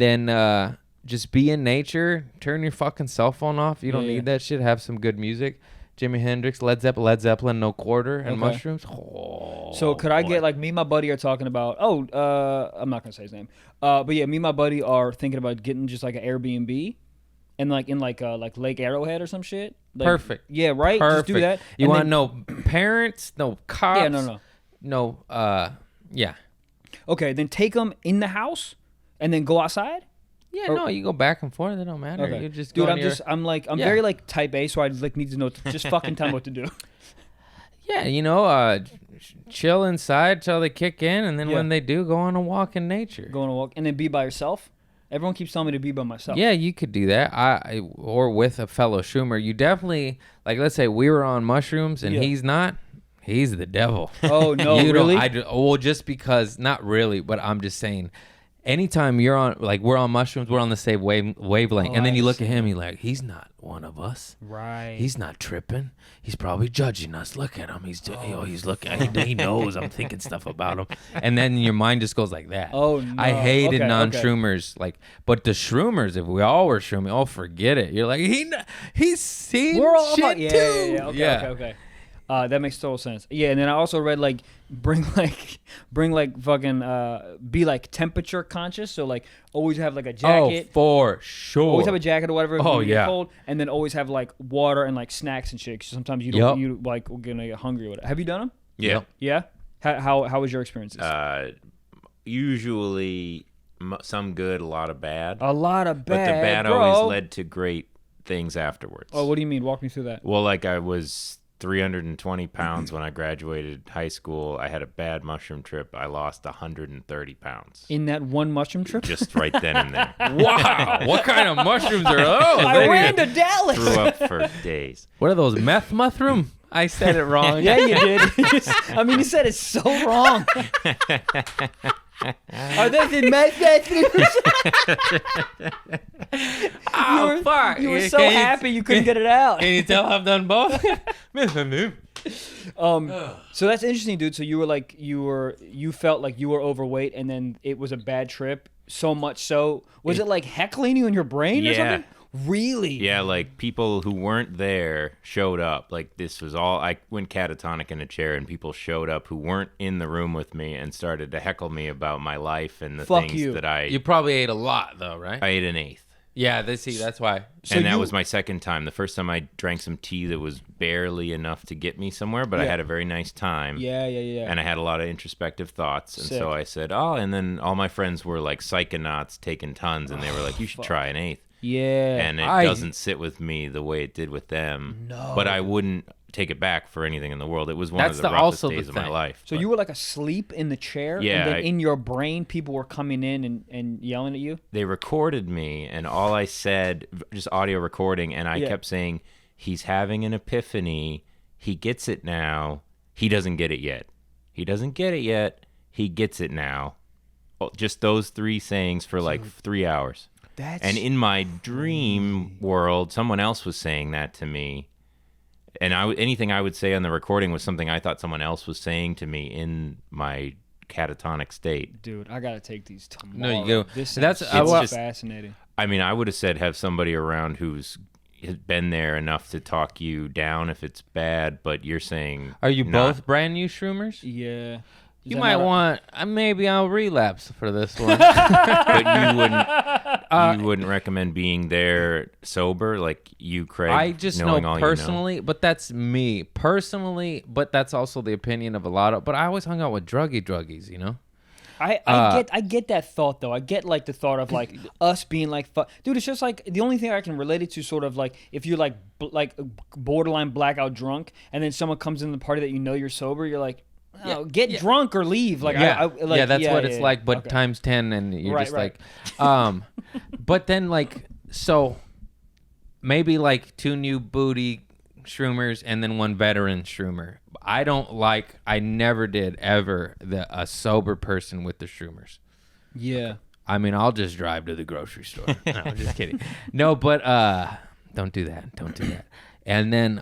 C: then just be in nature. Turn your fucking cell phone off. You don't need that shit. Have some good music. Jimi Hendrix, Led Zeppelin, No Quarter, and mushrooms. Oh,
F: so could I get like me and my buddy are talking about? I'm not gonna say his name. But yeah, me and my buddy are thinking about getting just like an Airbnb, and like in like Lake Arrowhead or some shit. Like,
C: perfect.
F: Yeah, right.
C: Perfect.
F: Just do that.
C: You want no parents, no cops.
F: Yeah,
C: no. Yeah.
F: Okay, then take them in the house, and then go outside.
C: Yeah, no, you go back and forth. It don't matter.
F: Okay.
C: You just
F: Dude,
C: go
F: very like type A, so I like need to know. Just fucking tell me what to do.
C: Yeah, chill inside till they kick in, and then when they do, go on a walk in nature.
F: Go on a walk, and then be by yourself. Everyone keeps telling me to be by myself.
C: Yeah, you could do that. Or with a fellow shroomer. You definitely, like, let's say we were on mushrooms and he's not. He's the devil.
F: Oh no, really?
C: Well, just because, not really, but I'm just saying. Anytime you're on, like, we're on mushrooms, we're on the same wavelength. And then you look at him, you're like, he's not one of us.
F: Right.
C: He's not tripping. He's probably judging us. Look at him. He's looking. He knows I'm thinking stuff about him. And then your mind just goes like that.
F: Oh, no.
C: I hated non-shroomers. Like, but the shroomers, if we all were shrooming, forget it. You're like, he's seen shit too.
F: Yeah. Okay. That makes total sense. Yeah, and then I also read like bring fucking be like temperature conscious. So like always have like a jacket.
C: Oh, for sure.
F: Always have a jacket or whatever.
C: Oh yeah.
F: Cold, and then always have like water and like snacks and shit. 'Cause sometimes you don't you like gonna get hungry or whatever. Have you done them?
B: Yeah.
F: Yeah. How was your experiences?
B: Usually some good, a lot of bad.
F: A lot of bad.
B: But the bad always led to great things afterwards.
F: Oh, what do you mean? Walk me through that.
B: Well, like I was 320 pounds when I graduated high school. I had a bad mushroom trip. I lost 130 pounds.
F: In that one mushroom trip?
B: Just right then and there.
C: Wow. What kind of mushrooms are those?
F: I ran to Dallas.
B: Threw up for days.
C: What are those, meth mushroom? I said it wrong.
F: Yeah, you did. I mean, you said it so wrong. Are those in meth
C: Oh, fuck.
F: You were so happy you couldn't get it out.
C: Can you tell I've done both?
F: So that's interesting, dude. So you were like, you felt like you were overweight, and then it was a bad trip. So much so, was it like heckling you in your brain or something? Really?
B: Yeah, like people who weren't there showed up. Like this was all, I went catatonic in a chair and people showed up who weren't in the room with me and started to heckle me about my life and the things that I...
C: You probably ate a lot though, right?
B: I ate an eighth.
C: Yeah, that's why.
B: And that was my second time. The first time I drank some tea that was barely enough to get me somewhere, but I had a very nice time.
F: Yeah.
B: And I had a lot of introspective thoughts. And so I said, and then all my friends were like psychonauts taking tons, and they were like, you should try an eighth.
F: Yeah.
B: And it doesn't sit with me the way it did with them.
F: No.
B: But I wouldn't take it back for anything in the world. It was one of the roughest days of my life.
F: So you were like asleep in the chair?
B: Yeah.
F: And then in your brain, people were coming in and yelling at you?
B: They recorded me, and all I said, just audio recording, and I kept saying, he's having an epiphany. He gets it now. He doesn't get it yet. He doesn't get it yet. He gets it now. Just those three sayings for like 3 hours. And in my dream world, someone else was saying that to me. And anything I would say on the recording was something I thought someone else was saying to me in my catatonic state.
F: Dude, I got to take these tomorrow.
C: No, you go.
F: This
C: That's
F: just fascinating.
B: I mean, I would have said have somebody around who's been there enough to talk you down if it's bad, but you're saying...
C: Are you both brand new shroomers?
F: Yeah.
C: You might want, maybe I'll relapse for this one.
B: But you wouldn't recommend being there sober, like you, Craig?
C: I just know personally, but that's me. Personally, but that's also the opinion of a lot of, but I always hung out with druggies, you know?
F: I get that thought though. I get like the thought of like us being like, dude. It's just like the only thing I can relate it to, sort of like if you're like borderline blackout drunk, and then someone comes in the party that you know you're sober, you're like, get drunk or leave. Like, that's
C: what it's like, but times 10, and you're just like, but then like, so maybe like 2 new booty shroomers and then 1 veteran shroomer. I never did ever a sober person with the shroomers.
F: Yeah.
C: I mean, I'll just drive to the grocery store. No, I'm just kidding. No, but don't do that. And then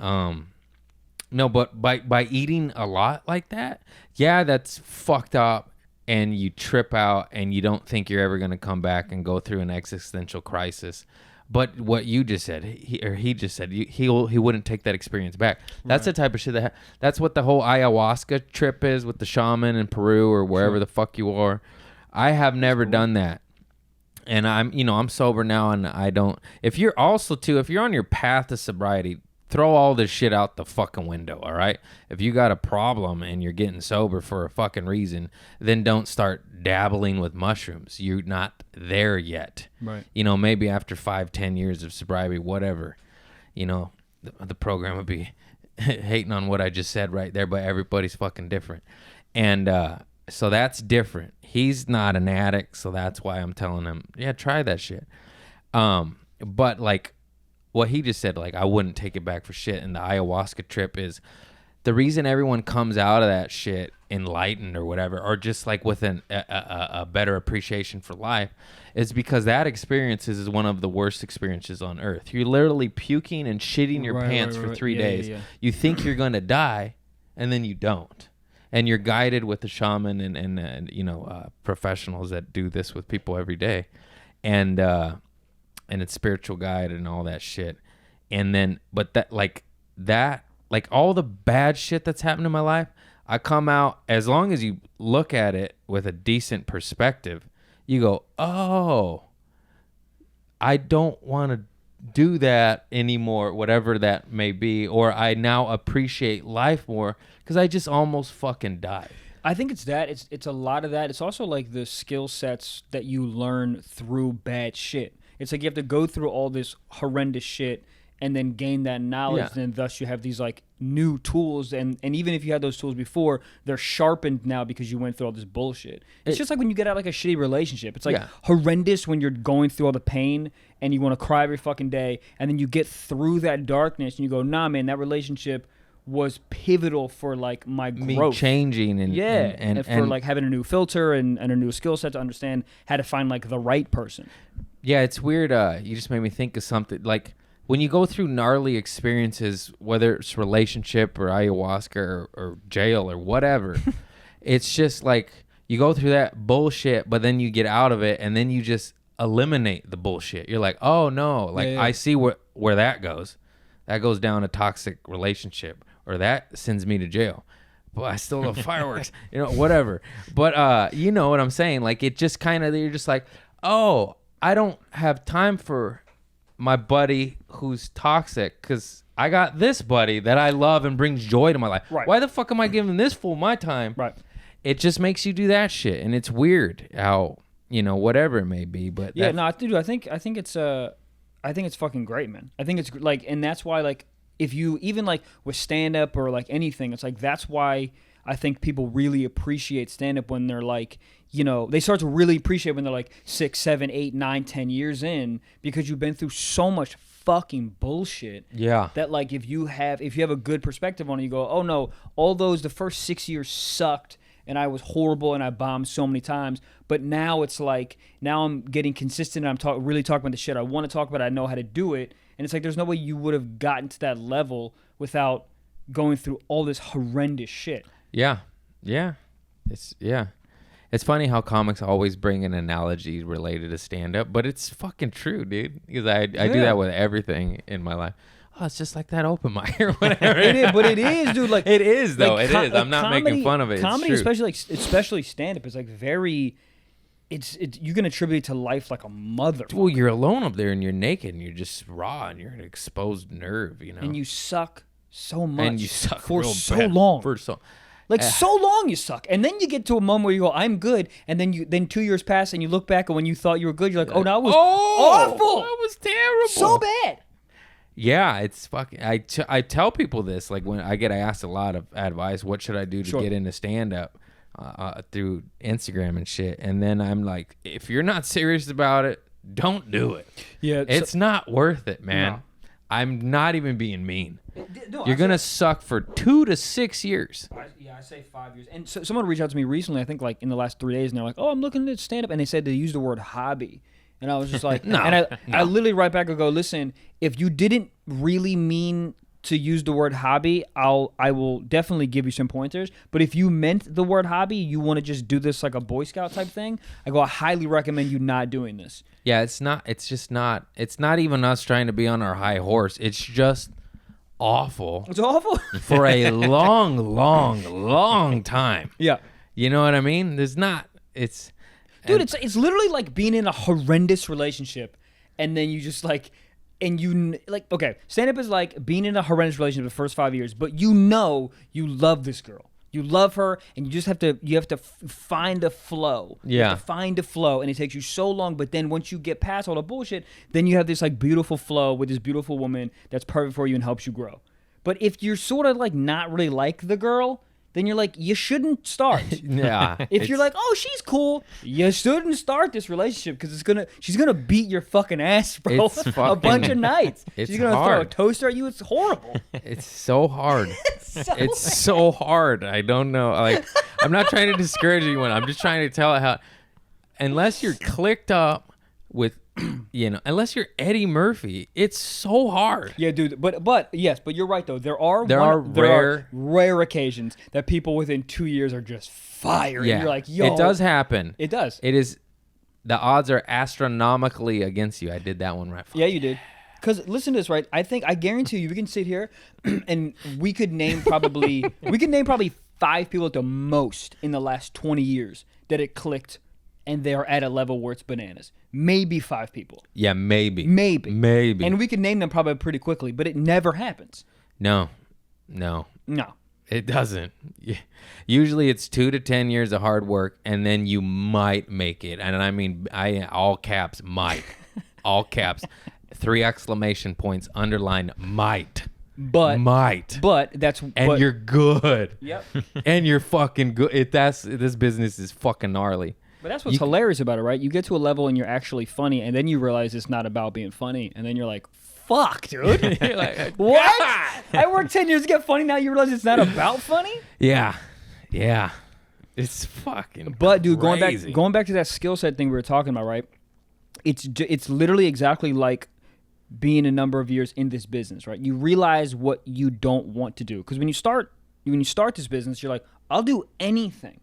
C: no, but by eating a lot like that, yeah, that's fucked up. and you trip out and you don't think you're ever going to come back and go through an existential crisis. But what you just said, he just said, he wouldn't take that experience back. That's the type of shit that's what the whole ayahuasca trip is with the shaman in Peru or wherever the fuck you are. I have never done that. And I'm sober now, and I don't. If you're on your path to sobriety, throw all this shit out the fucking window, all right? If you got a problem and you're getting sober for a fucking reason, then don't start dabbling with mushrooms. You're not there yet.
F: Right.
C: Maybe after 5-10 years of sobriety, whatever, the program would be hating on what I just said right there, but everybody's fucking different. And so that's different. He's not an addict, so that's why I'm telling him, yeah, try that shit. But like, what he just said, like, I wouldn't take it back for shit. And the ayahuasca trip is the reason everyone comes out of that shit enlightened or whatever, or just like with a better appreciation for life, is because that experience is one of the worst experiences on earth. You're literally puking and shitting your pants for 3 days. Yeah. You think you're going to die, and then you don't. And you're guided with the shaman and professionals that do this with people every day. And it's spiritual guide and all that shit. And then, but like all the bad shit that's happened in my life, I come out, as long as you look at it with a decent perspective, you go, oh, I don't want to do that anymore, whatever that may be. Or I now appreciate life more because I just almost fucking died.
F: I think it's that. It's a lot of that. It's also like the skill sets that you learn through bad shit. It's like you have to go through all this horrendous shit and then gain that knowledge, and thus you have these like new tools, and even if you had those tools before, they're sharpened now because you went through all this bullshit. It's just like when you get out like a shitty relationship. It's like horrendous when you're going through all the pain and you want to cry every fucking day, and then you get through that darkness and you go, nah, man, that relationship was pivotal for like my growth,
C: me changing, and
F: for like having a new filter and a new skill set to understand how to find like the right person.
C: Yeah, it's weird. You just made me think of something. Like, when you go through gnarly experiences, whether it's relationship or ayahuasca or jail or whatever, it's just like you go through that bullshit, but then you get out of it, and then you just eliminate the bullshit. You're like, oh, no. Like, I see where that goes. That goes down a toxic relationship, or that sends me to jail. But I still love fireworks. Whatever. But you know what I'm saying? Like, it just kind of, you're just like, oh, I don't have time for my buddy who's toxic because I got this buddy that I love and brings joy to my life.
F: Right.
C: Why the fuck am I giving this fool my time?
F: Right.
C: It just makes you do that shit, and it's weird how, whatever it may be. But
F: yeah, no, dude, I think it's fucking great, man. I think it's like, and that's why, like, if you even like with stand up or like anything, it's like that's why I think people really appreciate stand up when they're like, they start to really appreciate when they're like 6, 7, 8, 9, 10 years in, because you've been through so much fucking bullshit.
C: Yeah.
F: That like if you have a good perspective on it, you go, oh no, the first 6 years sucked and I was horrible and I bombed so many times. But now it's like, now I'm getting consistent and I'm really talking about the shit I want to talk about. I know how to do it. And it's like, there's no way you would have gotten to that level without going through all this horrendous shit.
C: Yeah. Yeah. It's funny how comics always bring an analogy related to stand-up, but it's fucking true, dude. Because I do that with everything in my life. Oh, it's just like that open mic or whatever.
F: It is, but it is, dude. Like,
C: it is, though.
F: Like,
C: it is. I'm not making fun of it.
F: Comedy,
C: it's true.
F: especially stand-up, is like very. It's you can attribute it to life like a mother.
C: Well, you're alone up there and you're naked and you're just raw and you're an exposed nerve,
F: And you suck so much.
C: And you suck
F: for
C: real
F: so
C: bad.
F: long. So long you suck, and then you get to a moment where you go, I'm good, and then 2 years pass and you look back and when you thought you were good, you're like, oh, that was awful.
C: That was terrible.
F: So bad.
C: Yeah, it's fucking. I tell people this, like when I asked a lot of advice, what should I do to get into stand up through Instagram and shit, and then I'm like, if you're not serious about it, don't do it.
F: Yeah,
C: it's not worth it, man. No. I'm not even being mean. No, you're gonna suck for 2 to 6 years.
F: I say 5 years. And so someone reached out to me recently, I think like in the last 3 days, and they're like, "Oh, I'm looking at stand up," and they said they used the word hobby, and I was just like, I literally write back and go, "Listen, if you didn't really mean to use the word hobby, I will definitely give you some pointers. But if you meant the word hobby, you want to just do this like a Boy Scout type thing, I highly recommend you not doing this.
C: Yeah, it's not even us trying to be on our high horse. It's just awful.
F: It's awful.
C: For a long time.
F: Yeah.
C: You know what I mean? It's
F: literally like being in a horrendous relationship and then you just like, and you like, okay, stand-up is like being in a horrendous relationship the first 5 years, but you know you love this girl. You love her, and you just have to find a flow.
C: Yeah.
F: You have to find a flow, and it takes you so long, but then once you get past all the bullshit, then you have this like beautiful flow with this beautiful woman that's perfect for you and helps you grow. But if you're sort of like not really like the girl, then you're like, you shouldn't start.
C: Yeah.
F: If you're like, oh, she's cool, you shouldn't start this relationship because she's gonna beat your fucking ass, bro, a bunch of nights. She's gonna throw a toaster at you. It's horrible.
C: It's so hard. It's so hard. I don't know. Like, I'm not trying to discourage anyone. I'm just trying to tell how, unless you're clicked up with, unless you're Eddie Murphy, it's so hard.
F: Yeah, dude. But yes, but you're right though. There are rare occasions that people within 2 years are just fire.
C: Yeah,
F: and you're like, yo,
C: it does happen.
F: It does.
C: It is. The odds are astronomically against you. I did that one right.
F: Yeah, you did. Because listen to this, right? I guarantee you, we can sit here and we could name probably 5 people at the most in the last 20 years that it clicked, and they are at a level where it's bananas. Maybe 5 people.
C: Yeah, maybe.
F: And we can name them probably pretty quickly, but it never happens.
C: No. It doesn't. Usually it's 2 to 10 years of hard work, and then you might make it. And I mean, all caps, might. All caps. 3 exclamation points, underline, might.
F: But
C: you're good.
F: Yep.
C: And you're fucking good. This business is fucking gnarly.
F: But that's what's hilarious about it, right? You get to a level and you're actually funny, and then you realize it's not about being funny, and then you're like, fuck, dude. You're like, what? I worked 10 years to get funny, now you realize it's not about funny?
C: Yeah. It's fucking
F: But dude,
C: crazy.
F: going back to that skill set thing we were talking about, right? It's literally exactly like being a number of years in this business, right? You realize what you don't want to do. Because when you start this business, you're like, I'll do anything.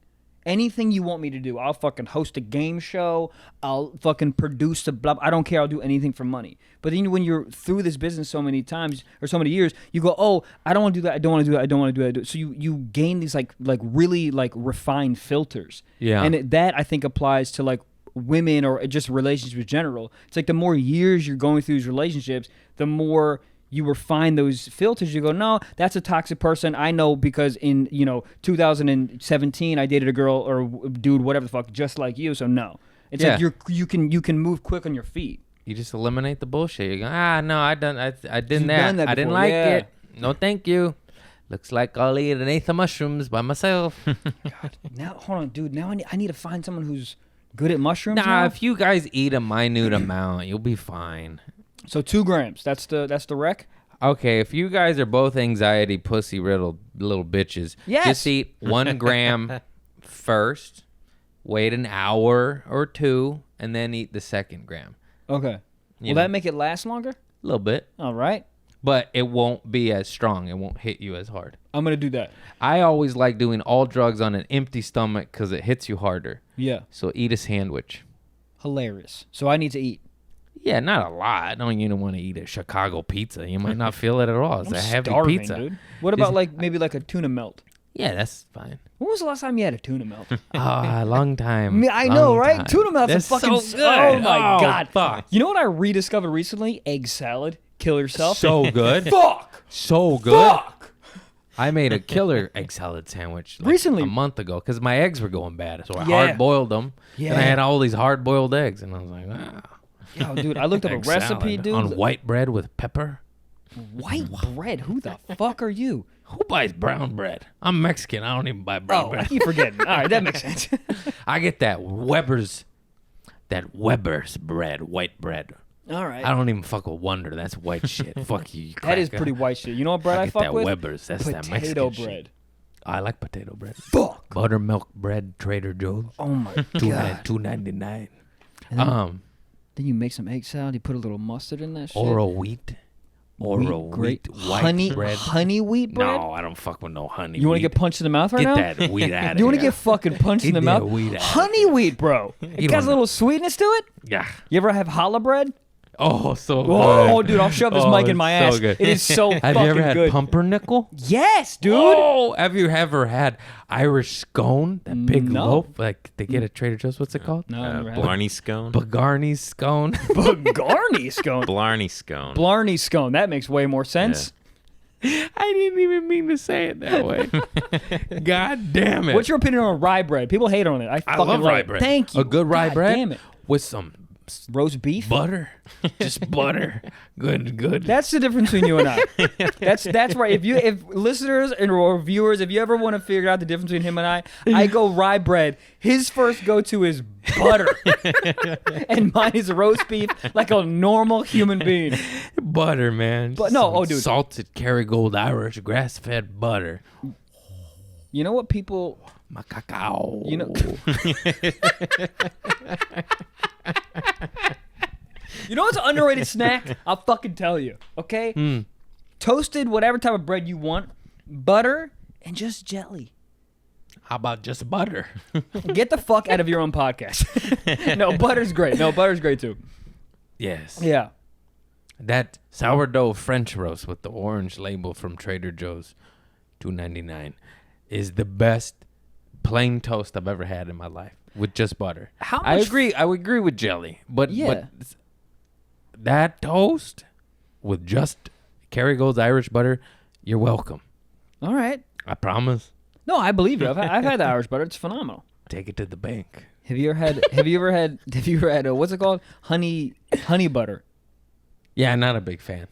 F: Anything you want me to do. I'll fucking host a game show. I'll fucking produce a blah. I don't care. I'll do anything for money. But then when you're through this business so many times or so many years, you go, oh, I don't want to do that. I don't want to do that. I don't want to do that. So you gain these like really like refined filters.
C: Yeah.
F: And that I think applies to like women or just relationships in general. It's like the more years you're going through these relationships, the more you refine those filters. You go, no, that's a toxic person. I know because in 2017 I dated a girl or dude, whatever the fuck, just like you. So no, it's like you can move quick on your feet.
C: You just eliminate the bullshit. You go, no, I didn't
F: done that
C: I didn't
F: before.
C: like
F: Yeah.
C: it. No, thank you. Looks like I'll eat an eighth of mushrooms by myself.
F: God, now hold on, dude. Now I need to find someone who's good at mushrooms.
C: Nah,
F: now?
C: if you guys eat a minute amount, you'll be fine.
F: So 2 grams. That's the rec.
C: Okay, if you guys are both anxiety pussy riddled little bitches,
F: Yes.
C: just eat 1 gram first, wait an hour or 2, and then eat the 2nd gram.
F: Okay. Will that make it last longer?
C: A little bit,
F: All right.
C: but it won't be as strong. It won't hit you as hard.
F: I'm gonna do that.
C: I always like doing all drugs on an empty stomach because it hits you harder.
F: Yeah.
C: So eat a sandwich.
F: Hilarious. So I need to eat.
C: Yeah, not a lot. You don't want to eat a Chicago pizza. You might not feel it at all. It's a heavy
F: Starving,
C: pizza.
F: dude. What about maybe a tuna melt?
C: Yeah, that's fine.
F: When was the last time you had a tuna melt?
C: A long time.
F: I know,
C: long
F: right?
C: time.
F: Tuna melt's
C: That's
F: a fucking
C: so good.
F: Oh my
C: Oh,
F: god.
C: fuck.
F: You know what I rediscovered recently? Egg salad. Kill yourself.
C: So good.
F: Fuck.
C: So good.
F: Fuck.
C: I made a killer egg salad sandwich
F: Recently.
C: a month ago because my eggs were going bad. So I
F: Yeah.
C: hard-boiled them.
F: Yeah.
C: And I had all these hard-boiled eggs. And I was like, wow.
F: Yo, dude, I looked up a
C: Egg
F: recipe,
C: salad
F: dude.
C: on white bread with pepper.
F: White bread? Who the fuck are you?
C: Who buys brown bread? I'm Mexican. I don't even buy brown
F: Oh, I
C: bread.
F: keep forgetting. All right, that makes sense.
C: I get that Weber's bread, white bread.
F: All right.
C: I don't even fuck with Wonder. That's white shit. Fuck you.
F: That is
C: cracker.
F: pretty white shit. You know what bread I
C: get
F: fuck
C: that
F: with?
C: Weber's. That's that Mexican
F: Potato
C: shit.
F: bread.
C: I like potato bread.
F: Fuck.
C: Buttermilk bread, Trader Joe's.
F: Oh my god.
C: $2.99.
F: Then you make some egg salad. You put a little mustard in that shit.
C: Oro wheat. or a
F: white
C: white bread.
F: Honey wheat bread?
C: No, I don't fuck with no honey.
F: You want to
C: wheat.
F: get punched in the mouth right
C: Get
F: now?
C: that wheat out of
F: You want to
C: here.
F: get fucking punched in
C: Get
F: the
C: that
F: mouth?
C: wheat outta
F: Honey wheat, bro. It got a
C: don't
F: little sweetness to it.
C: Yeah.
F: You ever have challah bread?
C: Oh, so good.
F: Oh, dude, I'll shove this mic in my
C: it's
F: ass.
C: so good.
F: It is so
C: Have
F: fucking
C: you ever had
F: good.
C: pumpernickel?
F: Yes, dude.
C: Oh, have you ever had Irish scone? That big
F: No.
C: loaf, like they get at Trader Joe's. What's it called?
F: No, I've never had it.
B: Blarney scone.
C: Bagarni scone.
F: Blarney scone.
B: Blarney scone.
F: Blarney scone. That makes way more sense.
C: I didn't even mean to say it that way. God damn it!
F: What's your opinion on rye bread? People hate on it. I fucking
C: love rye
F: it.
C: bread.
F: Thank you.
C: A good rye
F: God
C: bread
F: Damn it.
C: with some
F: Roast beef.
C: butter, just butter. Good.
F: That's the difference between you and I. That's right. If listeners and or viewers, if you ever want to figure out the difference between him and I go rye bread. His first go-to is butter, and mine is roast beef, like a normal human being.
C: butter, man.
F: But no,
C: Some
F: oh, dude.
C: salted Kerrygold Irish grass-fed butter.
F: You know what people?
C: My cacao.
F: You know. You know what's an underrated snack? I'll fucking tell you. Okay. Toasted, whatever type of bread you want, butter, and just jelly.
C: How about just butter?
F: Get the fuck out of your own podcast. No, butter's great. No, butter's great too.
C: Yes.
F: Yeah.
C: That sourdough French roast with the orange label from Trader Joe's, $2.99, is the best plain toast I've ever had in my life with just butter.
F: How
C: I
F: much-
C: agree. I would agree with jelly, but
F: Yeah.
C: that toast with just Kerrygold's Irish butter, you're welcome.
F: All right.
C: I promise.
F: No, I believe you. I've had the Irish butter. It's phenomenal.
C: Take it to the bank.
F: Have you ever had what's it called? Honey butter.
C: Yeah, not a big fan.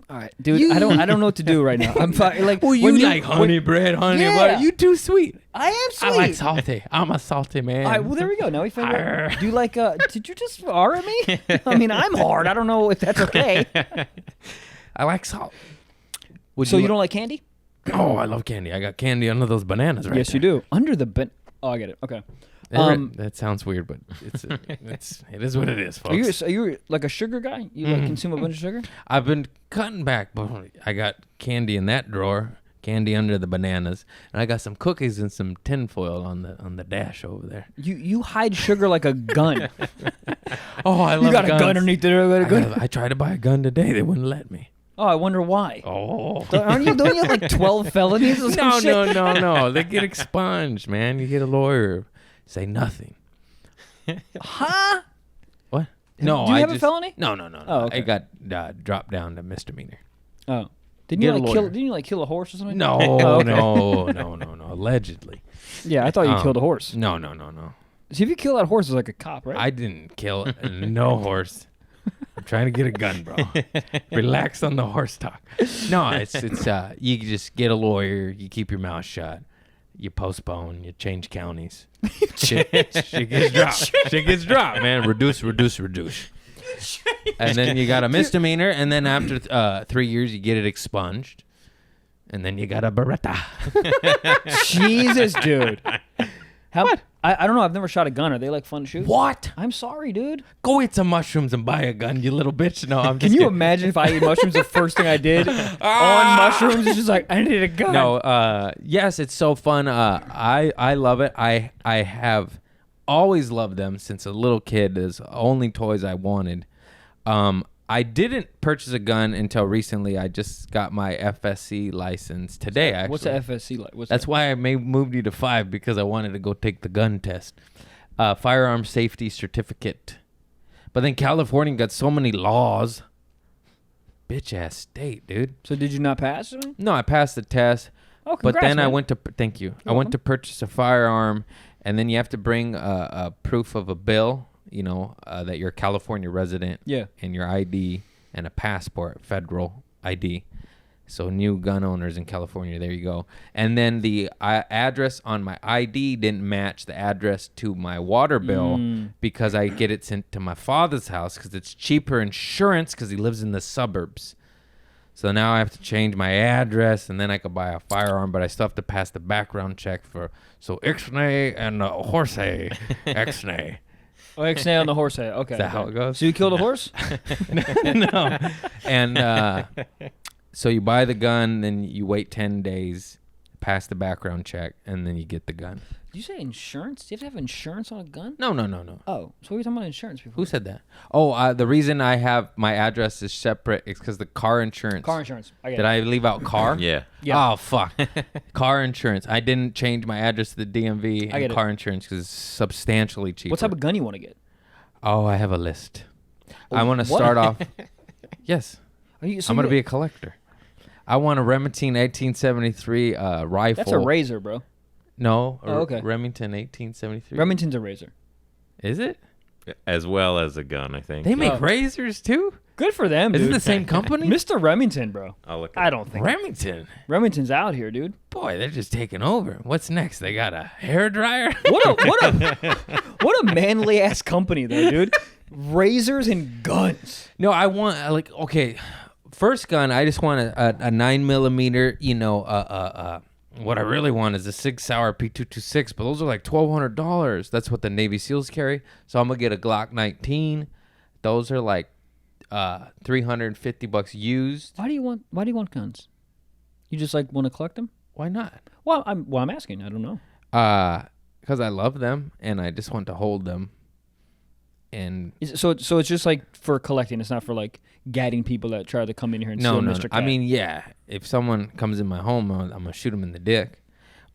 F: All right, dude. I don't know what to do right now. I'm like.
C: Well,
F: when
C: you like honey bread, honey
F: Yeah.
C: butter. You too sweet.
F: I am sweet.
C: I like salty. I'm a salty man.
F: All right, well, there we go. Now we found
C: Arr.
F: out. Do you like, did you just R at me? I mean, I'm hard. I don't know if that's okay.
C: I like salt. Would
F: So you don't like candy?
C: Oh, I love candy. I got candy under those bananas right
F: Yes, you do. Under the Oh, I get it. Okay.
C: That sounds weird, but it is what it is, folks.
F: Are you like a sugar guy? You like consume a bunch of sugar?
C: I've been cutting back, but I got candy in that drawer, candy under the bananas, and I got some cookies and some tinfoil on the dash over there.
F: You hide sugar like a gun.
C: Oh, I love
F: You got a
C: guns.
F: gun underneath there.
C: I tried to buy a gun today. They wouldn't let me.
F: Oh, I wonder why.
C: Oh.
F: Don't you have like 12 felonies or some shit?
C: No. They get expunged, man. You get a lawyer. Say nothing.
F: Huh?
C: What? No,
F: Do you
C: I
F: have a
C: just,
F: felony?
C: No.
F: Oh, okay.
C: I got dropped down to misdemeanor.
F: Oh. Didn't
C: Get
F: you
C: a
F: like
C: lawyer.
F: Didn't you like kill a horse or something?
C: No,
F: Oh, okay.
C: no. Allegedly.
F: Yeah, I thought you killed a horse.
C: No.
F: See, if you kill that horse, it's like a cop, right?
C: I didn't kill no horse. I'm trying to get a gun, bro. Relax on the horse talk. No, it's you just get a lawyer, you keep your mouth shut, you postpone, you change counties. Shit gets dropped. Shit gets dropped, man. Reduce. And then you got a misdemeanor, and then after 3 years you get it expunged. And then you got a Beretta.
F: Jesus, dude. What? I don't know. I've never shot a gun. Are they like fun to shoot?
C: What?
F: I'm sorry, dude.
C: Go eat some mushrooms and buy a gun, you little bitch. No, I'm just
F: Can you
C: kidding.
F: imagine if I ate mushrooms? The first thing I did on mushrooms is just like, I need a gun.
C: No, yes, it's so fun. I love it. I have always loved them since a little kid. There's only toys I wanted. I didn't purchase a gun until recently. I just got my FSC license today, actually.
F: What's the FSC like?
C: That's why I moved you to 5, because I wanted to go take the gun test. Firearm safety certificate. But then California got so many laws. Bitch ass state, dude.
F: So did you not pass?
C: No, I passed the test.
F: Oh,
C: But
F: congrats,
C: then I
F: man.
C: went to thank you. I
F: You're
C: went to purchase a firearm, and then you have to bring a proof of a bill, that you're a California resident.
F: Yeah.
C: And your ID and a passport, federal ID. So new gun owners in California, there you go. And then the address on my ID didn't match the address to my water bill because I get it sent to my father's house because it's cheaper insurance because he lives in the suburbs. So now I have to change my address, and then I could buy a firearm, but I still have to pass the background check for Ixnay and Horsey Ixnay.
F: Oh, ixnay on the horse head. Okay.
C: Is that how it goes?
F: So you killed a horse?
C: No. And so you buy the gun, then you wait 10 days, pass the background check, and then you get the gun.
F: Did you say insurance? Do you have to have insurance on a gun?
C: No.
F: Oh, so we were talking about insurance before.
C: Who said that? Oh, the reason I have my address is separate is because the car insurance.
F: Car insurance. I get
C: Did
F: it.
C: I leave out car?
B: Yeah.
F: Yeah.
C: Oh, fuck. Car insurance. I didn't change my address to the DMV
F: I get
C: and
F: it.
C: car insurance because it's substantially cheaper.
F: What type of gun you want to get?
C: Oh, I have a list. I
F: Oh,
C: want to
F: what?
C: start off. Yes.
F: Are you, so
C: I'm going to
F: you're-
C: be a collector. I want a Remington 1873 rifle.
F: That's a razor, bro.
C: No.
F: Oh, okay.
C: Remington 1873.
F: Remington's a razor.
C: Is it?
B: As well as a gun, I think.
C: They make
F: Oh.
C: razors too?
F: Good for them,
C: Is
F: dude.
C: it the same company?
F: Mr. Remington, bro.
B: I'll look. At
F: I don't think
C: Remington.
F: Remington's out here, dude.
C: Boy, they're just taking over. What's next? They got a hair dryer?
F: What a manly ass company though, dude. Razors and guns.
C: No, I want okay. First gun, I just want a 9mm. You know, what I really want is a Sig Sauer P226, but those are like $1,200. That's what the Navy SEALs carry. So I'm gonna get a Glock 19. Those are like $350 used.
F: Why do you want guns? You just like want to collect them?
C: Why not?
F: Well, I'm asking. I don't know.
C: Because I love them and I just want to hold them. And
F: So it's just like for collecting. It's not for like gadding people that try to come in here and
C: no,
F: steal Mr. Cat.
C: I mean, yeah. If someone comes in my home, I'm gonna shoot them in the dick.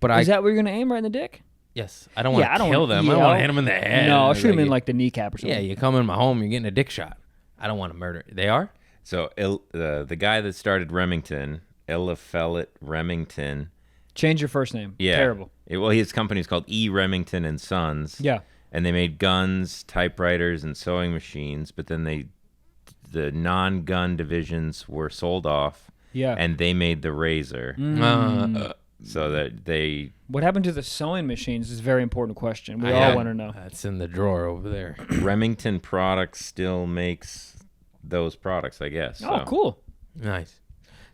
C: But
F: is that where you're gonna aim right in the dick?
C: yes, I don't want
F: Yeah, I
C: to
F: don't
C: kill
F: wanna-
C: them. I
F: yeah,
C: don't want
F: I'll-
C: to hit them in the head.
F: No, I'll shoot him in
C: you-
F: like the kneecap or something.
C: Yeah, you come in my home, you're getting a dick shot. I don't want to murder. They are?
B: So the guy that started Remington, Eliphalet Remington.
F: Change your first name.
B: Yeah.
F: Terrible.
B: His company is called E. Remington and Sons.
F: Yeah.
B: And they made guns, typewriters, and sewing machines. But then the non-gun divisions were sold off.
F: Yeah.
B: And they made the razor. So that they.
F: What happened to the sewing machines is a very important question. We
B: I
F: all
B: had-
F: want to know.
C: That's in the drawer over there.
B: Remington Products still makes those products, I guess.
F: Oh,
B: So.
F: cool.
C: Nice.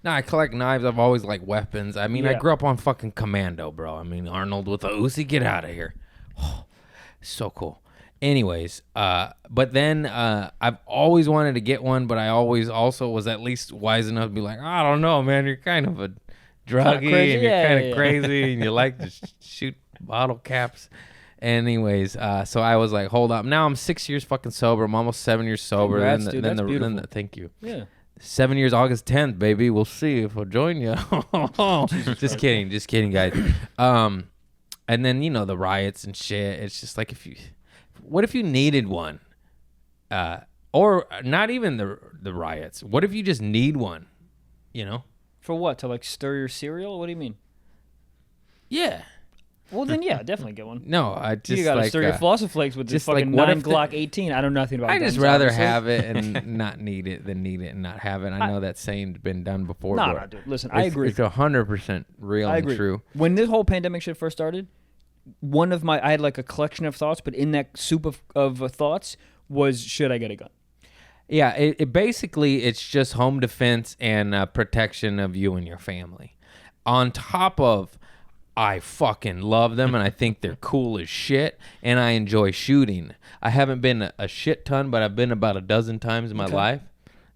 C: No, I collect knives. I've always liked weapons. I mean, I
F: Yeah.
C: grew up on fucking Commando, bro. I mean, Arnold with a Uzi, get out of here. Oh, so cool. Anyways, but then I've always wanted to get one, but I always also was at least wise enough to be like, I don't know, man. You're kind of a druggie
F: crazy.
C: and you're
F: Yeah,
C: kind of
F: yeah.
C: crazy and you like to shoot bottle caps. Anyways, so I was like, hold up. Now I'm 6 years fucking sober. I'm almost 7 years sober.
F: Congrats, dude. That's beautiful.
C: Thank you.
F: Yeah.
C: 7 years, August 10th, baby. We'll see if I'll join you. Just kidding, guys. And then the riots and shit. It's just like what if you needed one, or not even the riots? What if you just need one?
F: For what? To like stir your cereal? What do you mean?
C: Yeah.
F: Well, then yeah, definitely get one.
C: No, I just
F: You gotta
C: like
F: stir your Flossa Flakes with this
C: just like,
F: fucking
C: what
F: 9
C: if the-
F: Glock 18. I know nothing about
C: I
F: guns,
C: just rather
F: obviously.
C: have it and not need it than need it and not have it. I know that saying's been done before.
F: No,
C: but
F: no, dude. Listen, I agree.
C: It's 100% real
F: I
C: and
F: agree.
C: true.
F: When this whole pandemic shit first started, I had like a collection of thoughts, but in that soup of thoughts was, should I get a gun?
C: Yeah, it basically it's just home defense and protection of you and your family. On top of, I fucking love them and I think they're cool as shit and I enjoy shooting. I haven't been a shit ton, but I've been about a dozen times in my life,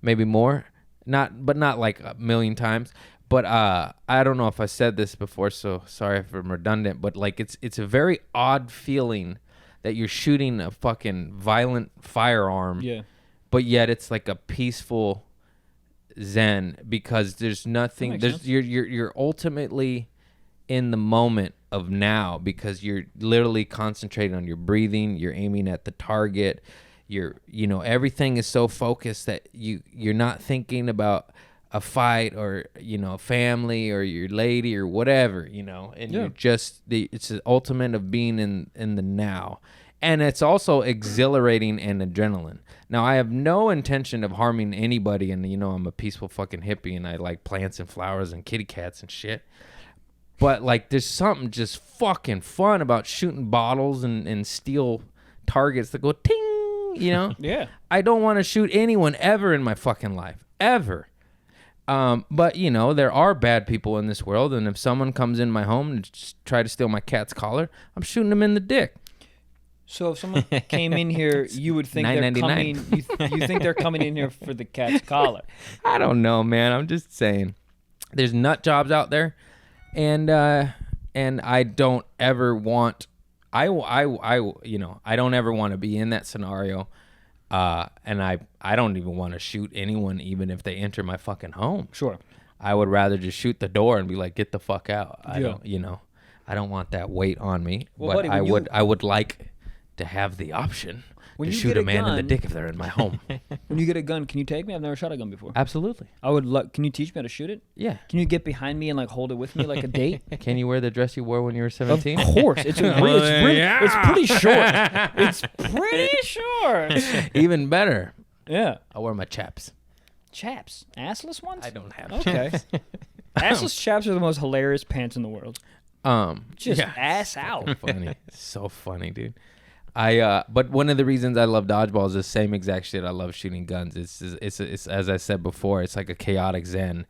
C: maybe more. Not like a million times. But I don't know if I said this before, so sorry if I'm redundant. But like it's a very odd feeling that you're shooting a fucking violent firearm.
F: Yeah.
C: But yet it's like a peaceful zen because there's nothing.
F: That makes sense.
C: You're ultimately in the moment of now because you're literally concentrating on your breathing. You're aiming at the target. Everything is so focused that you're not thinking about a fight or family or your lady or whatever, and you're just it's the ultimate of being in the now. And it's also exhilarating and adrenaline. Now, I have no intention of harming anybody, and I'm a peaceful fucking hippie, and I like plants and flowers and kitty cats and shit. But like, there's something just fucking fun about shooting bottles and steel targets that go ting,
F: Yeah.
C: I don't want to shoot anyone ever in my fucking life, ever. But there are bad people in this world, and if someone comes in my home and just try to steal my cat's collar, I'm shooting them in the dick.
F: So if someone came in here, you would think they're coming. You think they're coming in here for the cat's collar?
C: I don't know, man. I'm just saying. There's nut jobs out there, and I don't ever want. I don't ever want to be in that scenario. And I don't even want to shoot anyone, even if they enter my fucking home.
F: Sure.
C: I would rather just shoot the door and be like, get the fuck out. I
F: Yeah.
C: don't, I don't want that weight on me.
F: Well,
C: but
F: buddy,
C: I would like to have the option
F: When
C: to
F: you
C: shoot
F: get
C: a
F: a
C: man in the
F: gun-
C: dick if they're in my home.
F: When you get a gun, can you take me? I've never shot a gun before.
C: Absolutely.
F: I would. Can you teach me how to shoot it?
C: Yeah.
F: Can you get behind me and like hold it with me like a date?
C: Can you wear the dress you wore when you were 17?
F: Of course. It's pretty short. It's pretty short.
C: Even better.
F: Yeah.
C: I wear my chaps.
F: Chaps. Assless ones?
C: I don't have
F: Okay. Assless chaps are the most hilarious pants in the world. Just
C: yeah.
F: ass out.
C: So funny. So funny, dude. But one of the reasons I love dodgeball is the same exact shit I love shooting guns. It's as I said before, it's like a chaotic zen,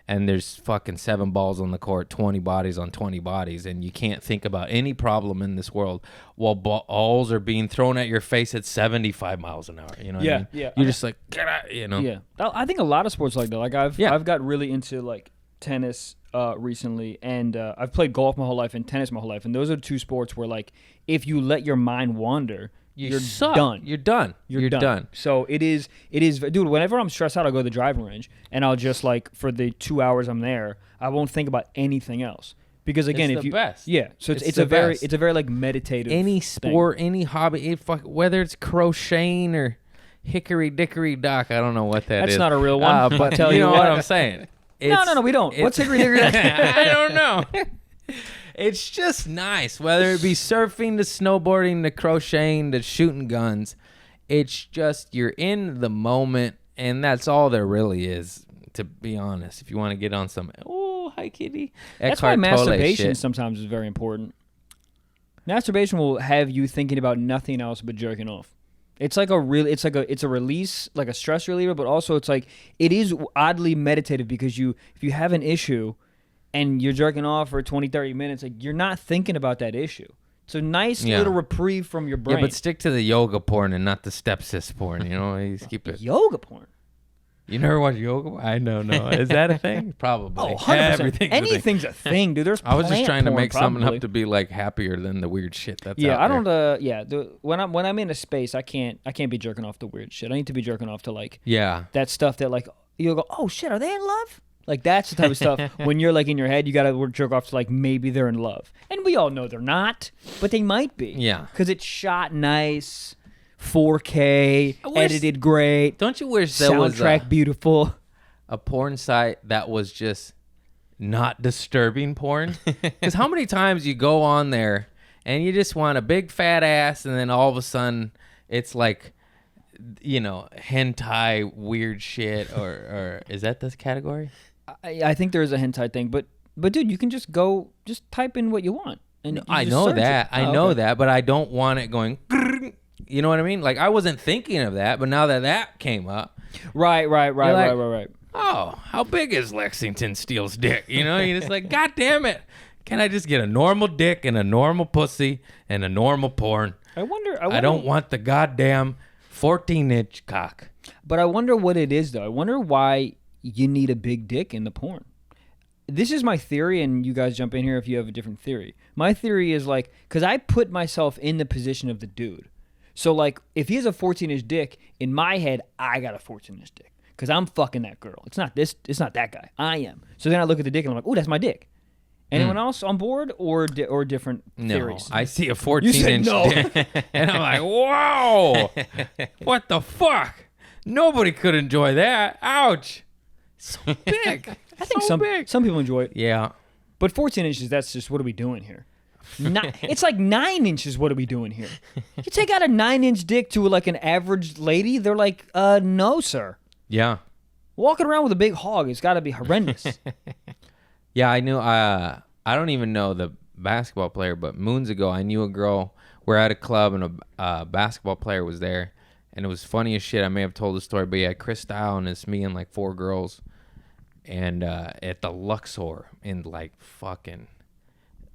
C: and there's fucking 7 balls on the court, 20 bodies on 20 bodies, and you can't think about any problem in this world while balls are being thrown at your face at 75 miles an hour. You know what I mean?
F: Yeah.
C: You're just like, get out,
F: Yeah. I think a lot of sports like that. Like I've got really into like tennis recently, and I've played golf my whole life and tennis my whole life, and those are the two sports where like if you let your mind wander, you're done.
C: You're done. You're done.
F: So it is, dude. Whenever I'm stressed out, I'll go to the driving range, and I'll just like for the 2 hours I'm there, I won't think about anything else. Because again,
C: It's
F: if
C: the
F: you,
C: best.
F: yeah, so it's
C: the
F: a very,
C: best.
F: it's a very like meditative.
C: Any
F: thing.
C: sport, any hobby, whether it's crocheting or hickory dickory dock, I don't know what that is.
F: That's not a real one.
C: But
F: I'll tell
C: you
F: you
C: know
F: what.
C: what I'm saying.
F: No, we don't. What's hickory dickory dock?
C: I don't know. It's just nice, whether it be surfing to snowboarding to crocheting to shooting guns. It's just you're in the moment, and that's all there really is. To be honest, if you want to get on some, hi kitty.
F: That's why
C: Eckhart Tolle
F: masturbation
C: shit.
F: sometimes is very important. Masturbation will have you thinking about nothing else but jerking off. It's like it's a release, like a stress reliever, but also it's like it is oddly meditative because if you have an issue and you're jerking off for 20, 30 minutes, like you're not thinking about that issue. It's a nice little reprieve from your brain.
C: Yeah, but stick to the yoga porn and not the stepsis porn. You know, you just keep it.
F: Yoga porn.
C: You never watch yoga? I know, no. Is that a thing? Probably.
F: Oh, 100%. Anything's a thing, dude. There's
C: I was just
F: plant
C: trying to
F: porn,
C: make something
F: probably.
C: up to be like happier than the weird shit that's
F: Yeah,
C: out
F: I
C: there.
F: don't. When I'm in a space, I can't be jerking off to weird shit. I need to be jerking off to like
C: Yeah.
F: that stuff that like you'll go, oh shit, are they in love? Like that's the type of stuff when you're like in your head, you gotta jerk off to like maybe they're in love, and we all know they're not, but they might be.
C: Yeah.
F: because it's shot nice, 4K, edited great.
C: Don't you wish there was
F: soundtrack beautiful?
C: a porn site that was just not disturbing porn? Because how many times you go on there and you just want a big fat ass, and then all of a sudden it's like, hentai weird shit, or is that this category?
F: I think there is a hentai thing, but dude, you can just type in what you want. And you
C: I
F: just
C: know
F: search
C: that.
F: it.
C: I know that, but I don't want it going. You know what I mean? Like I wasn't thinking of that, but now that came up,
F: Right.
C: oh, how big is Lexington Steele's dick? You're just like, God damn it! Can I just get a normal dick and a normal pussy and a normal porn?
F: I wonder.
C: I don't want the goddamn 14-inch cock.
F: But I wonder what it is, though. I wonder why you need a big dick in the porn. This is my theory, and you guys jump in here if you have a different theory. My theory is like, because I put myself in the position of the dude. So like, if he has a 14-inch dick, in my head, I got a 14-inch dick because I'm fucking that girl. It's not that guy. I am. So then I look at the dick and I'm like, oh, that's my dick. Anyone else on board or different theories?
C: No, I see a 14-inch
F: no.
C: dick, and I'm like, whoa, what the fuck? Nobody could enjoy that. Ouch. So big.
F: I think
C: so big.
F: some people enjoy it.
C: Yeah.
F: But 14 inches, that's just, what are we doing here? It's like 9 inches, what are we doing here? You take out a 9-inch dick to like an average lady, they're like, no, sir.
C: Yeah.
F: Walking around with a big hog, it's got to be horrendous.
C: Yeah, I knew. I don't even know the basketball player, but moons ago, I knew a girl. We're at a club, and a basketball player was there, and it was funny as shit. I may have told the story, but yeah, Chris Style, and it's me and like 4 girls, and at the Luxor in like fucking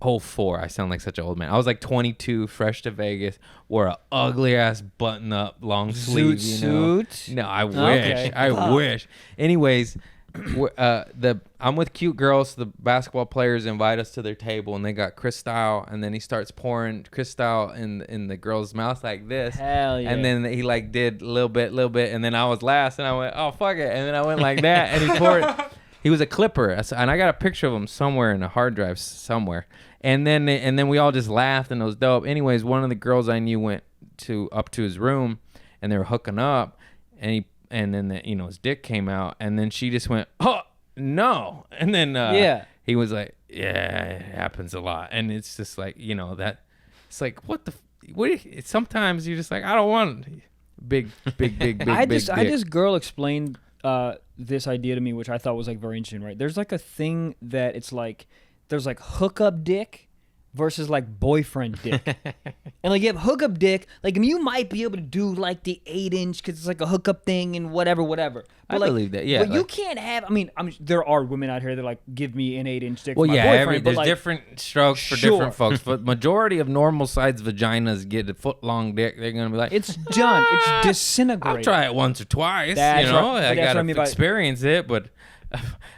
C: 04. I sound like such an old man. I was like 22, fresh to Vegas, wore a ugly ass button up, long sleeve.
F: Suit.
C: No, I wish.
F: Okay.
C: I wish. Anyways, I'm with cute girls. The basketball players invite us to their table, and they got Cristal, and then he starts pouring Cristal in the girl's mouth like this.
F: Hell yeah.
C: And then he like did a little bit, and then I was last, and I went, oh fuck it, and then I went like that, and he poured. He was a clipper, and I got a picture of him somewhere in a hard drive somewhere. And then we all just laughed, and it was dope. Anyways, one of the girls I knew went up to his room, and they were hooking up, and then his dick came out, and then she just went, oh no, and then he was like, yeah, it happens a lot, and it's just like that, it's like sometimes you're just like, I don't want big.
F: I this girl explained this idea to me, which I thought was like very interesting. Right, there's like a thing that it's like. There's like hookup dick versus like boyfriend dick. And like you have hookup dick, like you might be able to do like the 8-inch because it's like a hookup thing and whatever. But
C: I believe that, yeah.
F: But you can't have, there are women out here that like give me an 8-inch dick
C: well,
F: for my
C: yeah,
F: boyfriend.
C: there's different strokes for different folks. But majority of normal sized vaginas get a foot long dick. They're going to be like,
F: it's done. It's disintegrated.
C: I'll try it once or twice.
F: That's right.
C: I got to experience it, but...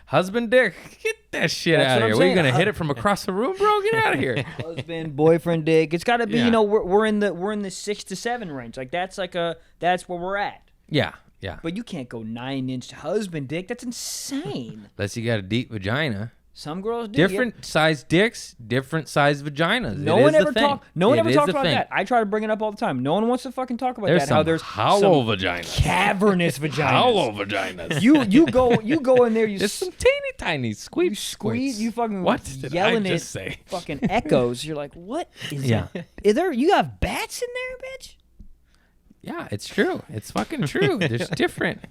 C: Husband dick, get that shit out of here. Were you gonna hit it from across the room, bro? Get out of here.
F: Husband, boyfriend dick. It's got to be, we're in the 6 to 7 range. Like that's where we're at.
C: Yeah.
F: But you can't go 9-inch husband dick. That's insane.
C: Unless you got a deep vagina.
F: Some girls do.
C: Different size dicks, different size vaginas.
F: No one ever talks about that. I try to bring it up all the time. No one wants to fucking talk about that.
C: How there's hollow vaginas,
F: cavernous vaginas,
C: hollow vaginas.
F: You go in there.
C: There's some teeny tiny squeak.
F: You squeeze. You fucking
C: what did
F: yelling
C: I just say?
F: Fucking echoes. You're like, what is that? Is there? You have bats in there, bitch?
C: Yeah, it's true. It's fucking true. There's different.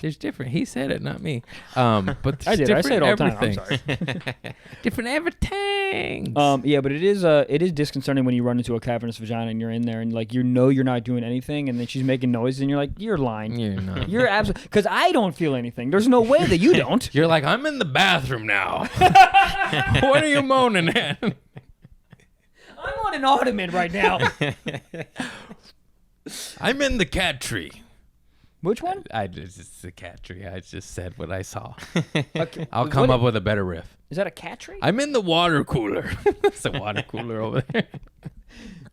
C: He said it, not me. But there's
F: I
C: different
F: say it all the
C: everything.
F: time. I'm sorry.
C: Different everything.
F: Yeah, but it is disconcerting when you run into a cavernous vagina and you're in there and like you're not doing anything and then she's making noises and you're like, you're lying. You're not. You're absolutely, because I don't feel anything. There's no way that you don't.
C: You're like, I'm in the bathroom now. What are you moaning at?
F: I'm on an ottoman right now.
C: I'm in the cat tree.
F: Which one?
C: It's the cat tree. I just said what I saw.
F: Okay.
C: I'll come up with a better riff.
F: Is that a cat tree?
C: I'm in the water cooler. It's a water cooler over there.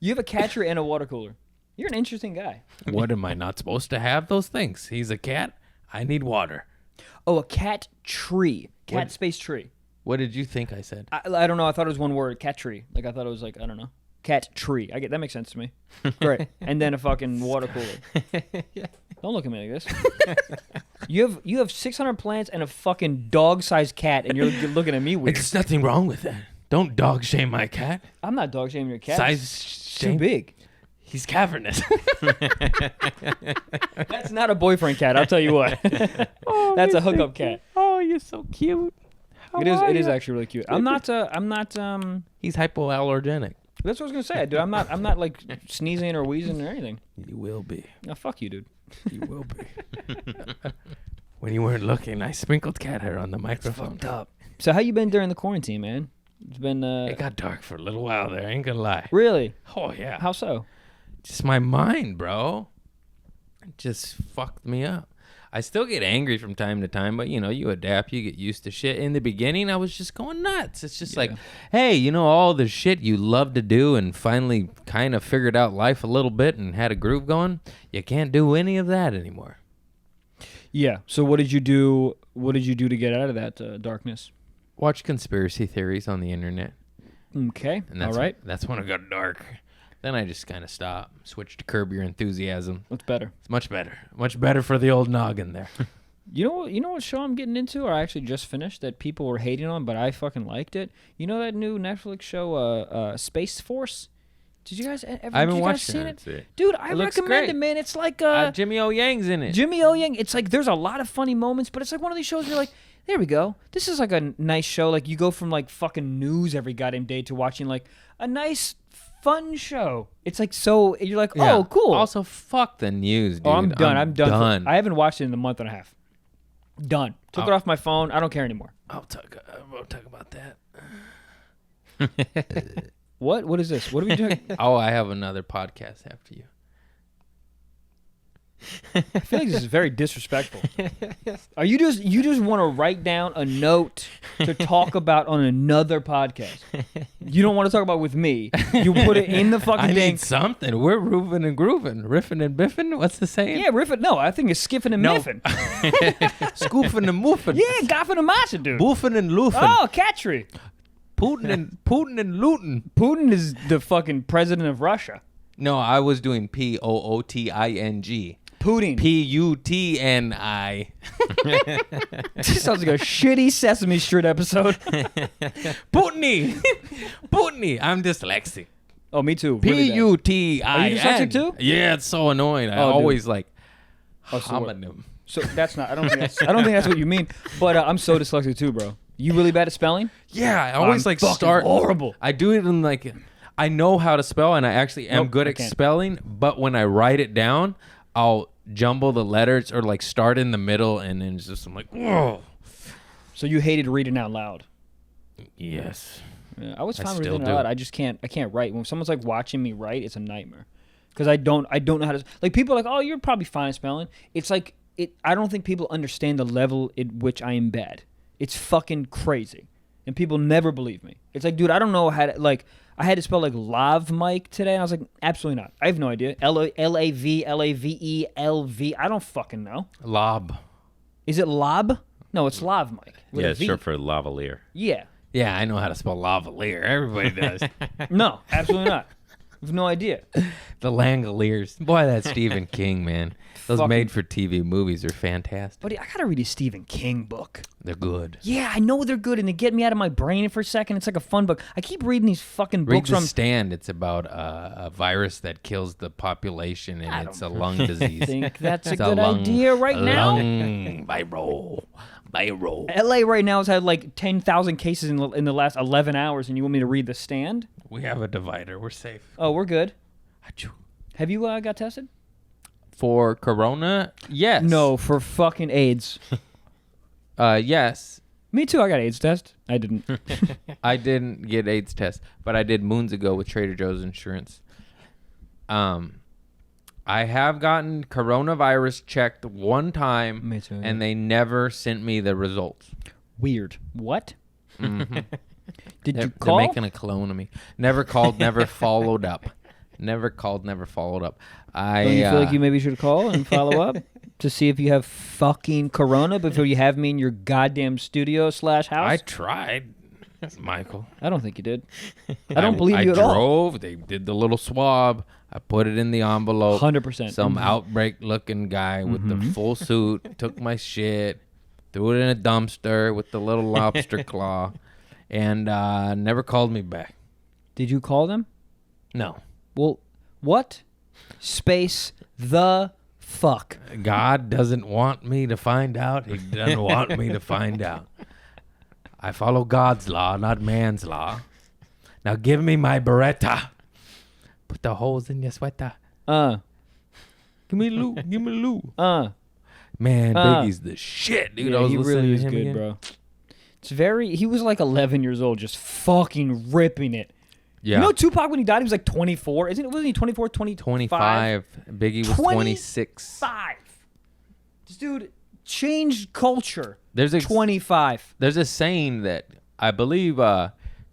F: You have a cat tree and a water cooler. You're an interesting guy.
C: What, am I not supposed to have those things? He's a cat. I need water.
F: Oh, a cat tree. Cat space tree.
C: What did you think I said?
F: I don't know. I thought it was one word. Cat tree. Like I thought it was like, I don't know. Cat tree. That makes sense to me. Great. And then a fucking water cooler. Don't look at me like this. You have 600 plants and a fucking dog-sized cat, and you're looking at me weird.
C: There's nothing wrong with that. Don't dog shame my cat.
F: I'm not dog shaming your cat.
C: Size shame.
F: Too big.
C: He's cavernous.
F: That's not a boyfriend cat. I'll tell you what. That's a hookup cat.
C: Oh, you're so cute.
F: It is actually really cute. I'm not.
C: He's hypoallergenic.
F: That's what I was gonna say, dude. I'm not like sneezing or wheezing or anything.
C: You will be.
F: No, fuck you, dude.
C: You will be. When you weren't looking, I sprinkled cat hair on the microphone.
F: Fucked up. So how you been during the quarantine, man? It's been.
C: It got dark for a little while there. I ain't gonna lie.
F: Really?
C: Oh yeah.
F: How so?
C: Just my mind, bro. It just fucked me up. I still get angry from time to time, but you adapt, you get used to shit. In the beginning, I was just going nuts. It's just like, hey, all the shit you love to do and finally kind of figured out life a little bit and had a groove going, you can't do any of that anymore.
F: Yeah. So what did you do? What did you do to get out of that darkness?
C: Watch conspiracy theories on the internet.
F: Okay.
C: And that's
F: all right.
C: That's when it got dark. Then I just kind of stopped, switched to Curb Your Enthusiasm.
F: What's better?
C: It's much better for the old noggin there.
F: You know what show I'm getting into, or I actually just finished that people were hating on, but I fucking liked it. You know that new Netflix show, Space Force? Did you guys ever?
C: I haven't
F: watched
C: it.
F: Dude, I
C: looks
F: recommend
C: great.
F: it, man. It's like
C: Jimmy O Yang's in it.
F: Jimmy O Yang. It's like there's a lot of funny moments, but it's like one of these shows where you're like, there we go. This is like a nice show. Like you go from like fucking news every goddamn day to watching like a nice fun show. It's like so you're like, oh, cool.
C: Also, fuck the news, dude.
F: Oh, I'm done. I'm done.
C: done.
F: I haven't watched it in a month and a half. Done. Took it off my phone. I don't care anymore.
C: I'll talk about that.
F: What? What is this? What are we doing?
C: Oh, I have another podcast after you.
F: I feel like this is very disrespectful. Are you just want to write down a note to talk about on another podcast? You don't want to talk about with me. You put it in the fucking
C: I
F: thing.
C: need something. We're roofing and grooving, riffing and biffing. What's the saying?
F: Yeah, riffing. No, I think it's skiffing and miffing.
C: Scoofing and moofing.
F: Yeah, goffing and matching, dude.
C: Boofing and loofing.
F: Oh, Katri.
C: Putin and looting.
F: Putin is the fucking president of Russia.
C: No, I was doing Pooting.
F: Putin.
C: Putni.
F: This sounds like a shitty Sesame Street episode.
C: Putni. Putni. I'm dyslexic.
F: Oh, me too. Really bad.
C: Putin.
F: Are you dyslexic too?
C: Yeah, it's so annoying. I
F: Oh, dude.
C: always like
F: Oh, so what?
C: homonym.
F: So that's not. I don't think that's what you mean. But I'm so dyslexic too, bro. You really bad at spelling?
C: Yeah, I always
F: I'm
C: like
F: fucking
C: start
F: horrible.
C: I do it in like I know how to spell and I actually am
F: Nope,
C: good
F: I
C: at
F: can't.
C: spelling, but when I write it down, I'll jumble the letters or like start in the middle and then just I'm like, whoa.
F: So you hated reading out loud?
C: Yes.
F: Yeah, I was
C: I
F: fine
C: still
F: reading out
C: do.
F: loud. I can't write. When someone's like watching me write, it's a nightmare. Because I don't know how to. Like people are like, oh, you're probably fine at spelling. It's like I don't think people understand the level at which I am bad. It's fucking crazy. And people never believe me. It's like, dude, I don't know how to, like, I had to spell, like, lav mic today. And I was like, absolutely not. I have no idea. Lavvelv. I don't fucking know.
C: Lob.
F: Is it lob? No, it's lav mic. with
B: Yeah,
F: a
B: it's
F: V.
B: short for lavalier.
F: Yeah.
C: Yeah, I know how to spell lavalier. Everybody does.
F: No, absolutely not. I have no idea.
C: The Langoliers. Boy, that's Stephen King, man. Those
F: Fucking-
C: made-for-TV movies are fantastic.
F: Buddy, I gotta read a Stephen King book.
C: They're good.
F: Yeah, I know they're good, and they get me out of my brain for a second. It's like a fun book. I keep reading these fucking
C: Read
F: books
C: The
F: from...
C: Stand. It's about a virus that kills the population, and it's a lung disease.
F: I think that's a
C: It's
F: good idea right now.
C: Lung viral.
F: LA right now has had like 10,000 cases in the last 11 hours, and you want me to read The Stand?
C: We have a divider. We're safe.
F: Oh, we're good.
C: Achoo.
F: Have you got tested?
C: For Corona, yes.
F: No, for fucking AIDS.
C: Yes.
F: Me too. I got AIDS test. I didn't.
C: I didn't get AIDS test, but I did moons ago with Trader Joe's insurance. I have gotten coronavirus checked one time,
F: Me too,
C: and they never sent me the results.
F: Weird. What?
C: Mm-hmm.
F: Did
C: They're,
F: you call?
C: They're making a clone of me. Never called, never followed up. Never called, never followed up.
F: Don't you feel like you maybe should call and follow up to see if you have fucking corona before you have me in your goddamn studio / house?
C: I tried, Michael.
F: I don't think you did. I don't believe you at all.
C: I drove. They did the little swab. I put it in the envelope.
F: 100%.
C: Some outbreak-looking guy with the full suit took my shit, threw it in a dumpster with the little lobster claw, and never called me back.
F: Did you call them?
C: No.
F: Well, what? Space the fuck.
C: God doesn't want me to find out. He doesn't want me to find out. I follow God's law, not man's law. Now give me my Beretta. Put the holes in your sweater. Give me Lou. Give me Lou. Man, Biggie's the shit, dude. I
F: Yeah,
C: was
F: he
C: listening
F: really
C: to
F: is
C: him
F: good,
C: again.
F: bro. It's very. He was like 11 years old, just fucking ripping it.
C: Yeah.
F: You know, Tupac when he died, he was like 24. Wasn't he 24, 25?
C: 25. Biggie was 26.
F: 5. This dude changed culture.
C: There's a
F: 25.
C: There's a saying that I believe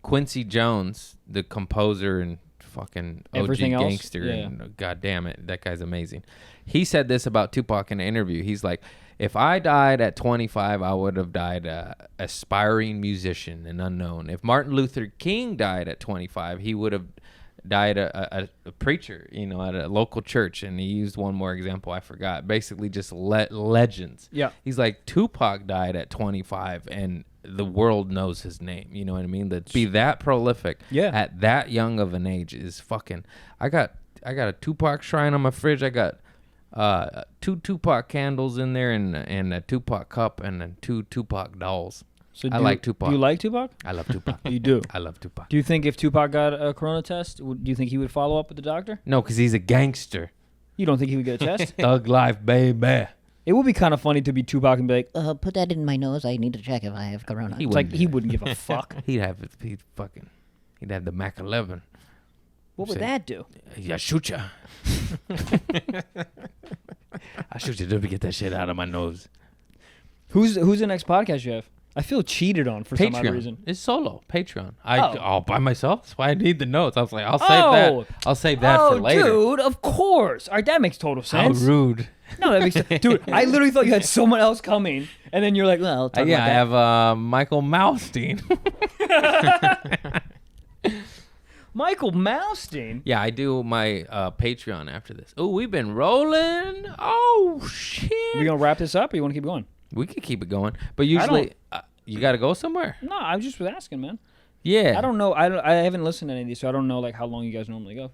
C: Quincy Jones, the composer and fucking OG
F: Everything else?
C: gangster,
F: Yeah.
C: and God damn it, that guy's amazing. He said this about Tupac in an interview. He's like, if I died at 25, I would have died a aspiring musician and unknown. If Martin Luther King died at 25, he would have died a preacher, you know, at a local church. And he used one more example I forgot. Basically just legends.
F: Yeah.
C: He's like, Tupac died at 25 and the world knows his name. You know what I mean? To be that prolific at that young of an age is fucking... I got a Tupac shrine on my fridge. I got 2 Tupac candles in there and a Tupac cup and then 2 Tupac dolls.
F: So
C: I like Tupac.
F: Do you like Tupac?
C: I love Tupac.
F: You do.
C: I love Tupac.
F: Do you think if Tupac got a corona test, do you think he would follow up with the doctor?
C: No, because he's a gangster.
F: You don't think he would get a test?
C: Thug life, baby.
F: It would be kind of funny to be Tupac and be like,
E: Put that in my nose. I need to check if I have corona.
C: He
F: it's like he wouldn't give a fuck.
C: He'd fucking... He'd have the Mac 11.
F: What would that do?
C: Yeah, shoot ya. I shoot you. Let me get that shit out of my nose.
F: Who's the next podcast you have? I feel cheated on for some odd reason.
C: It's solo. Patreon. All by myself. That's why I need the notes. I was like, I'll save that. I'll save that for later.
F: Dude, of course. All right, that makes total sense.
C: How rude.
F: No, that makes sense. Dude, I literally thought you had someone else coming, and then you're like, well, I'll talk about
C: I
F: that.
C: have Michael Blaustein.
F: Michael Blaustein?
C: Yeah, I do my Patreon after this. Oh, we've been rolling. Oh, shit.
F: We going to wrap this up, or you want to keep going?
C: We could keep it going. But usually, you got to go somewhere?
F: No, I just was asking, man.
C: Yeah.
F: I don't know. I haven't listened to any of these, so I don't know like how long you guys normally go.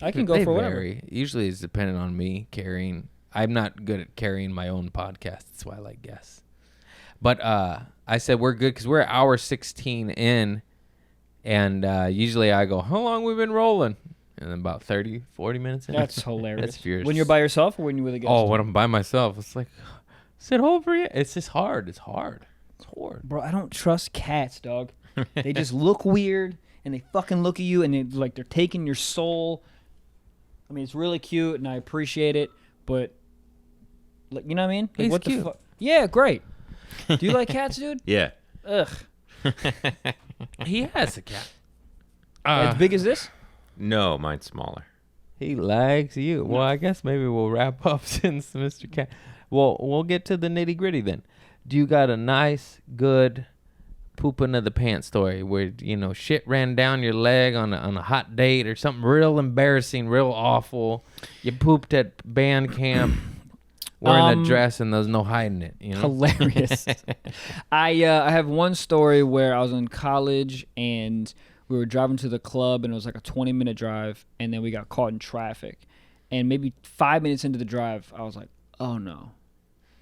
F: I can go for whatever.
C: Usually it's dependent on me carrying. I'm not good at carrying my own podcast. That's why I like guests. But I said we're good because we're hour 16 in, and usually I go, how long we been rolling? And then about 30, 40 minutes in.
F: That's hilarious.
C: That's fierce.
F: When you're by yourself or when you're with a guest?
C: Oh, when I'm by myself, it's like, sit over here. It's just hard. It's hard. It's hard.
F: Bro, I don't trust cats, dog. They just look weird, and they fucking look at you, and they're taking your soul. I mean, it's really cute, and I appreciate it, but, like, you know what I mean? Like,
C: He's
F: what
C: cute.
F: the fuck? Yeah, great. Do you like cats, dude?
B: Yeah.
F: Ugh.
C: He has a cat.
F: As big as this?
B: No, mine's smaller.
C: He likes you. Well, I guess maybe we'll wrap up since Mr. Cat. Well, we'll get to the nitty gritty then. Do you got a nice, good pooping of the pants story where, shit ran down your leg on a hot date or something real embarrassing, real awful? You pooped at band camp wearing a dress and there's no hiding it.
F: Hilarious. I have one story where I was in college and we were driving to the club and it was like a 20-minute drive, and then we got caught in traffic. And maybe 5 minutes into the drive, I was like, oh no.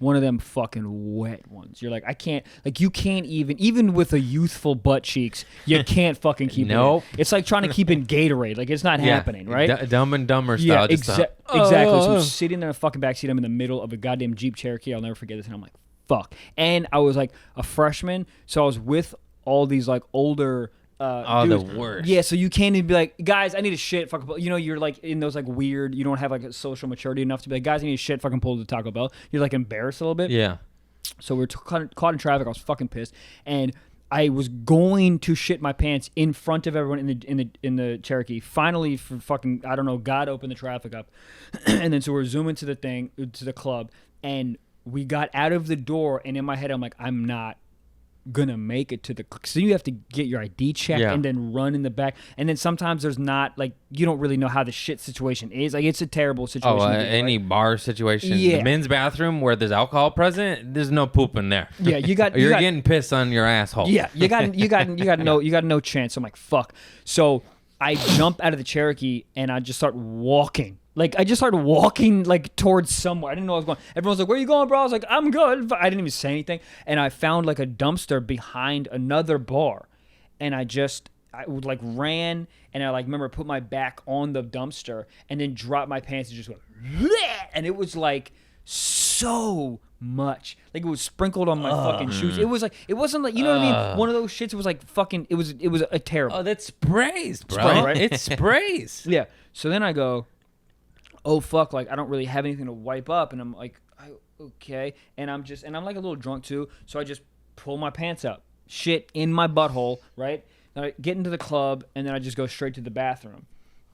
F: One of them fucking wet ones. You're like, I can't, like, you can't even with a youthful butt cheeks, you can't fucking keep
C: Nope.
F: it in. It's like trying to keep in Gatorade. Like, it's not happening, right?
C: Dumb and Dumber
F: Yeah,
C: style.
F: exactly. So I'm sitting in a fucking backseat. I'm in the middle of a goddamn Jeep Cherokee. I'll never forget this. And I'm like, fuck. And I was like a freshman, so I was with all these like older dudes.
C: The worst.
F: Yeah, so you can't even be like, guys, I need a shit. Fucking, you're like in those like weird. You don't have like a social maturity enough to be like, guys, I need a shit. Fucking pull to Taco Bell. You're like embarrassed a little bit.
C: Yeah.
F: So we're caught in traffic. I was fucking pissed, and I was going to shit my pants in front of everyone in the Cherokee. Finally, for fucking I don't know, God opened the traffic up, and then so we're zooming to the club, and we got out of the door, and in my head I'm like, I'm not gonna make it to the, so you have to get your ID checked and then run in the back, and then sometimes there's not, like, you don't really know how the shit situation is, like, it's a terrible situation.
C: Any bar situation, the men's bathroom where there's alcohol present, there's no pooping there.
F: Yeah, you got
C: you're getting pissed on your asshole.
F: Yeah, you got no chance. I'm like, fuck. So I jump out of the Cherokee and I just start walking. Like, I just started walking, like, towards somewhere. I didn't know where I was going. Everyone's like, where are you going, bro? I was like, I'm good. I didn't even say anything. And I found, like, a dumpster behind another bar. And I like, ran, and I, like, remember put my back on the dumpster and then dropped my pants and just went, bleh! And it was, like, so much. Like, it was sprinkled on my fucking shoes. It was, like, it wasn't, like, you know what I mean? One of those shits, it was, like, fucking, it was a terrible.
C: Oh, that sprays, bro.
F: Spray, right?
C: It sprays.
F: Yeah. So then I go, oh fuck, like, I don't really have anything to wipe up, and I'm like, okay, and I'm like a little drunk too, so I just pull my pants up, shit in my butthole, right? Then I get into the club, and then I just go straight to the bathroom.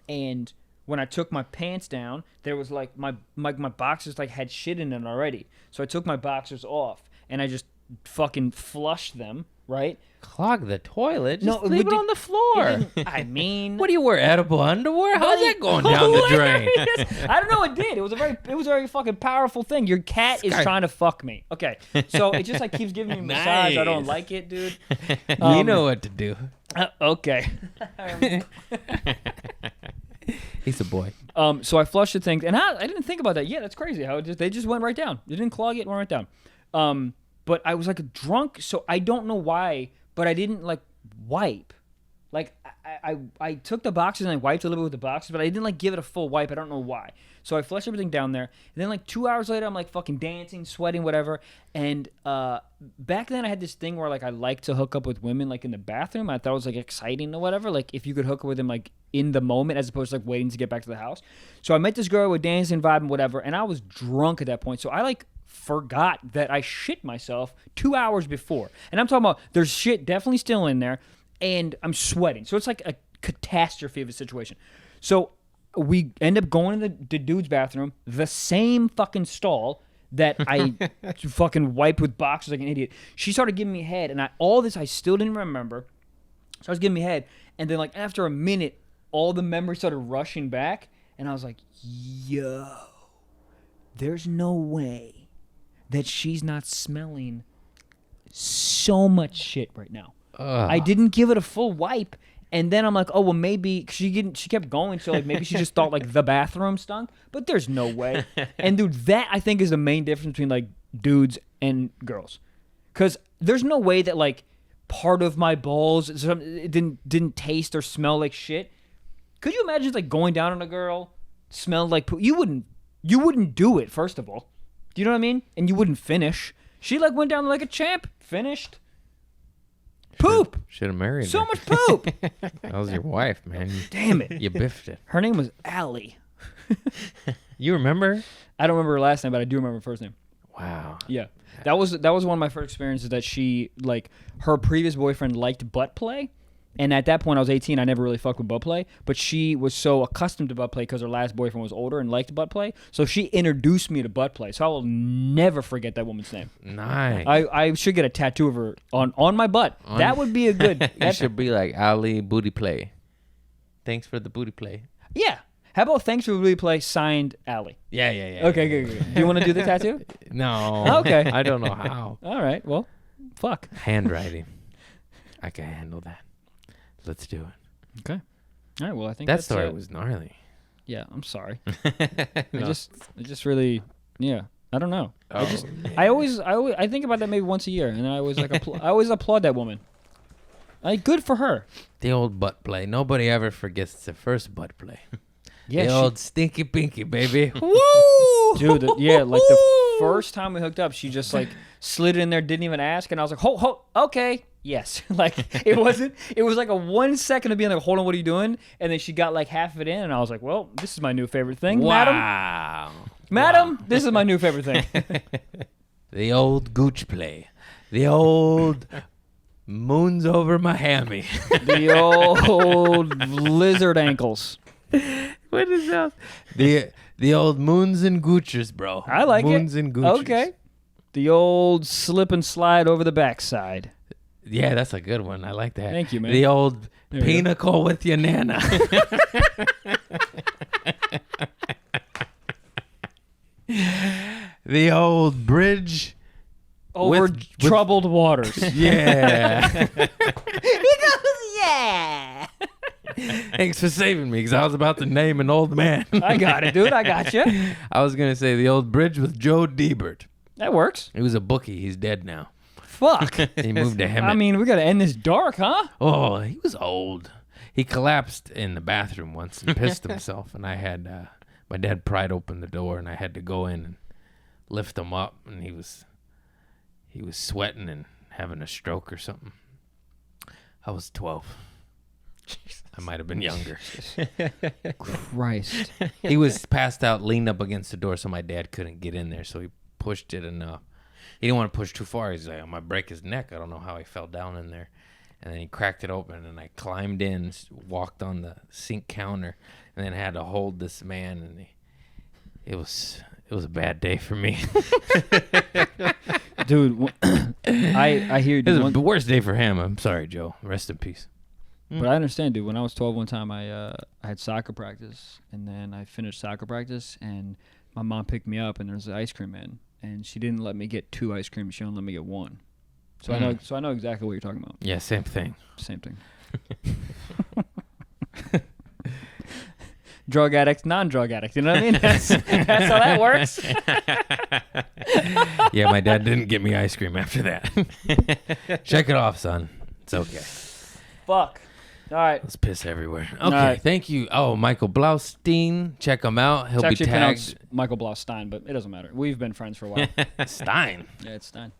F: And when I took my pants down, there was like my boxers like had shit in it already, so I took my boxers off and I just fucking flushed them, right?
C: Clog the toilet. Just
F: No,
C: leave it on the floor.
F: I mean,
C: What do you wear? Edible underwear? How's that going down the drain?
F: I don't know. It did. It was a very fucking powerful thing. Your cat is trying to fuck me. Okay, so it just like keeps giving me a massage. I don't like it, dude.
C: You know what to do.
F: Okay.
C: He's a boy.
F: So I flushed the thing, and I didn't think about that. Yeah, that's crazy. How they just went right down. They didn't clog it. It went right down. But I was like drunk, so I don't know why, but I didn't like wipe. Like I took the boxes and I wiped a little bit with the boxes, but I didn't like give it a full wipe. I don't know why. So I flush everything down there. And then like 2 hours later, I'm like fucking dancing, sweating, whatever. And back then I had this thing where like I liked to hook up with women like in the bathroom. I thought it was like exciting or whatever. Like if you could hook up with them like in the moment as opposed to like waiting to get back to the house. So I met this girl with dancing, vibe, and whatever. And I was drunk at that point. So I like forgot that I shit myself 2 hours before. And I'm talking about there's shit definitely still in there. And I'm sweating. So it's like a catastrophe of a situation. So we end up going to the dude's bathroom, the same fucking stall that I fucking wiped with boxes like an idiot. She started giving me head, and all this I still didn't remember. So I was giving me head, and then like after a minute, all the memories started rushing back, and I was like, yo, there's no way that she's not smelling so much shit right now. I didn't give it a full wipe, and then I'm like, oh well, maybe she kept going, so like maybe she just thought like the bathroom stunk, but there's no way. And dude, that I think is the main difference between like dudes and girls, because there's no way that like part of my balls it didn't taste or smell like shit. Could you imagine like going down on a girl, smelled like poop? You wouldn't do it, first of all. Do you know what I mean? And you wouldn't finish. She like went down like a champ, finished. Poop.
C: Should have married
F: so
C: her.
F: much poop.
C: That was your wife, man.
F: Damn it.
C: You biffed it.
F: Her name was Allie.
C: You remember?
F: I don't remember her last name, but I do remember her first name.
C: Wow.
F: Yeah. That was one of my first experiences that she, like, her previous boyfriend liked butt play. And at that point, I was 18. I never really fucked with butt play. But she was so accustomed to butt play because her last boyfriend was older and liked butt play. So she introduced me to butt play. So I will never forget that woman's name.
C: Nice.
F: I should get a tattoo of her on my butt. That would be a good...
C: It should be like Ali Booty Play. Thanks for the booty play.
F: Yeah. How about thanks for the booty play, signed Allie?
C: Yeah.
F: Okay, good. Do you want to do the tattoo?
C: No.
F: Okay.
C: I don't know how.
F: All right. Well, fuck.
C: Handwriting. I can handle that. Let's do it.
F: Okay. All right. Well, I think
C: that
F: that's
C: story
F: it.
C: was gnarly.
F: Yeah. I'm sorry.
C: No.
F: I just really, yeah. I don't know.
C: Oh,
F: I think about that maybe once a year, and I always like I always applaud that woman. Like, good for her.
C: The old butt play. Nobody ever forgets the first butt play.
F: Yeah.
C: The old stinky pinky, baby.
F: Woo! Dude, like the first time we hooked up, she just like slid it in there, didn't even ask, and I was like, ho, okay. Yes. Like, it was like a 1 second of being like, hold on, what are you doing? And then she got like half of it in, and I was like, well, this is my new favorite thing,
C: Wow.
F: Madam, this is my new favorite thing.
C: The old gooch play. The old moons over my hammy.
F: The old lizard ankles.
C: What is that? The old moons and goochers, bro.
F: I like
C: moons
F: it.
C: And goochers.
F: Okay. The old slip and slide over the backside.
C: Yeah, that's a good one. I like that.
F: Thank you, man.
C: The old
F: There we go.
C: pinnacle with your nana. The old bridge
F: Over
C: with
F: troubled waters.
C: Yeah.
F: Yeah.
C: Thanks for saving me, because I was about to name an old man.
F: I got it, dude. I got you.
C: I was going to say the old bridge with Joe Diebert.
F: That works.
C: He was a bookie. He's dead now.
F: Fuck.
C: He moved to Hemet.
F: I mean, we got to end this dark, huh?
C: Oh, he was old. He collapsed in the bathroom once and pissed himself, and I had my dad pried open the door, and I had to go in and lift him up, and he was sweating and having a stroke or something. I was 12. I might have been younger.
F: Christ.
C: He was passed out, leaned up against the door, so my dad couldn't get in there, so he pushed it enough. He didn't want to push too far. He's like, I might break his neck. I don't know how he fell down in there. And then he cracked it open, and I climbed in, walked on the sink counter, and then had to hold this man, and it was a bad day for me.
F: Dude, I hear you.
C: It was the worst day for him. I'm sorry, Joe. Rest in peace.
F: But I understand, dude. When I was 12 one time, I had soccer practice, and then I finished soccer practice, and my mom picked me up, and there's an ice cream man, and she didn't let me get 2 ice creams. She only let me get 1. So I know exactly what you're talking about.
C: Yeah, same thing.
F: Same thing. Drug addict, non-drug addict. You know what I mean? That's how that works.
C: Yeah, my dad didn't get me ice cream after that. Check it off, son. It's okay.
F: Fuck. All right.
C: Let's piss everywhere. Okay,
F: right.
C: thank you. Oh, Michael Blaustein. Check him out. He'll
F: It's
C: be
F: actually
C: tagged.
F: pronounced Michael Blaustein, but it doesn't matter. We've been friends for a while.
C: Stein.
F: Yeah, it's Stein.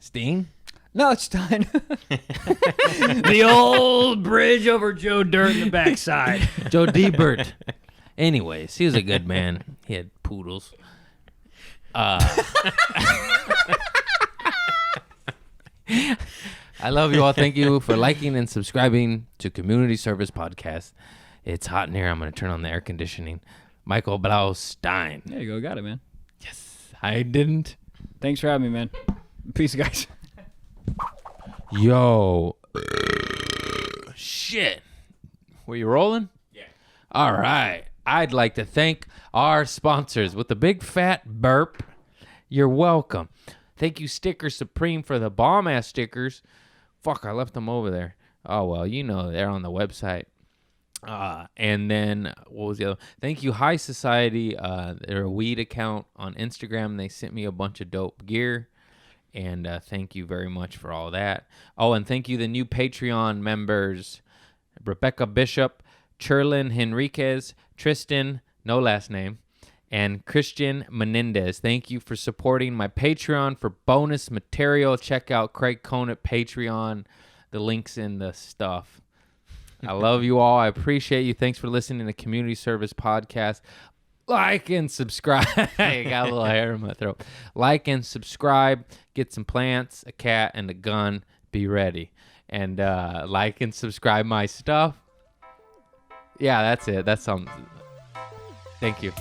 C: Steen?
F: No, it's Stein. The old bridge over Joe Dirt in the backside.
C: Joe Debert. Anyways, he was a good man. He had poodles. I love you all. Thank you for liking and subscribing to Community Service Podcast. It's hot in here. I'm going to turn on the air conditioning. Michael Blaustein.
F: There you go. Got it, man.
C: Yes, I didn't.
F: Thanks for having me, man. Peace, guys.
C: Yo. Shit. Were you rolling?
B: Yeah.
C: All right. I'd like to thank our sponsors with the big fat burp. You're welcome. Thank you, Sticker Supreme, for the bomb-ass stickers. Fuck, I left them over there. Oh, well, you know, they're on the website. And then, what was the other? Thank you, High Society. They're a weed account on Instagram. They sent me a bunch of dope gear. And thank you very much for all that. Oh, and thank you, the new Patreon members. Rebecca Bishop, Cherlin Henriquez, Tristan, no last name, and Christian Menendez. Thank you for supporting my Patreon for bonus material. Check out Craig Conant Patreon. The link's in the stuff. I love you all. I appreciate you. Thanks for listening to Community Service Podcast. Like and subscribe. I got a little hair in my throat. Like and subscribe. Get some plants, a cat, and a gun. Be ready. And like and subscribe my stuff. Yeah, that's it. That's Thank you.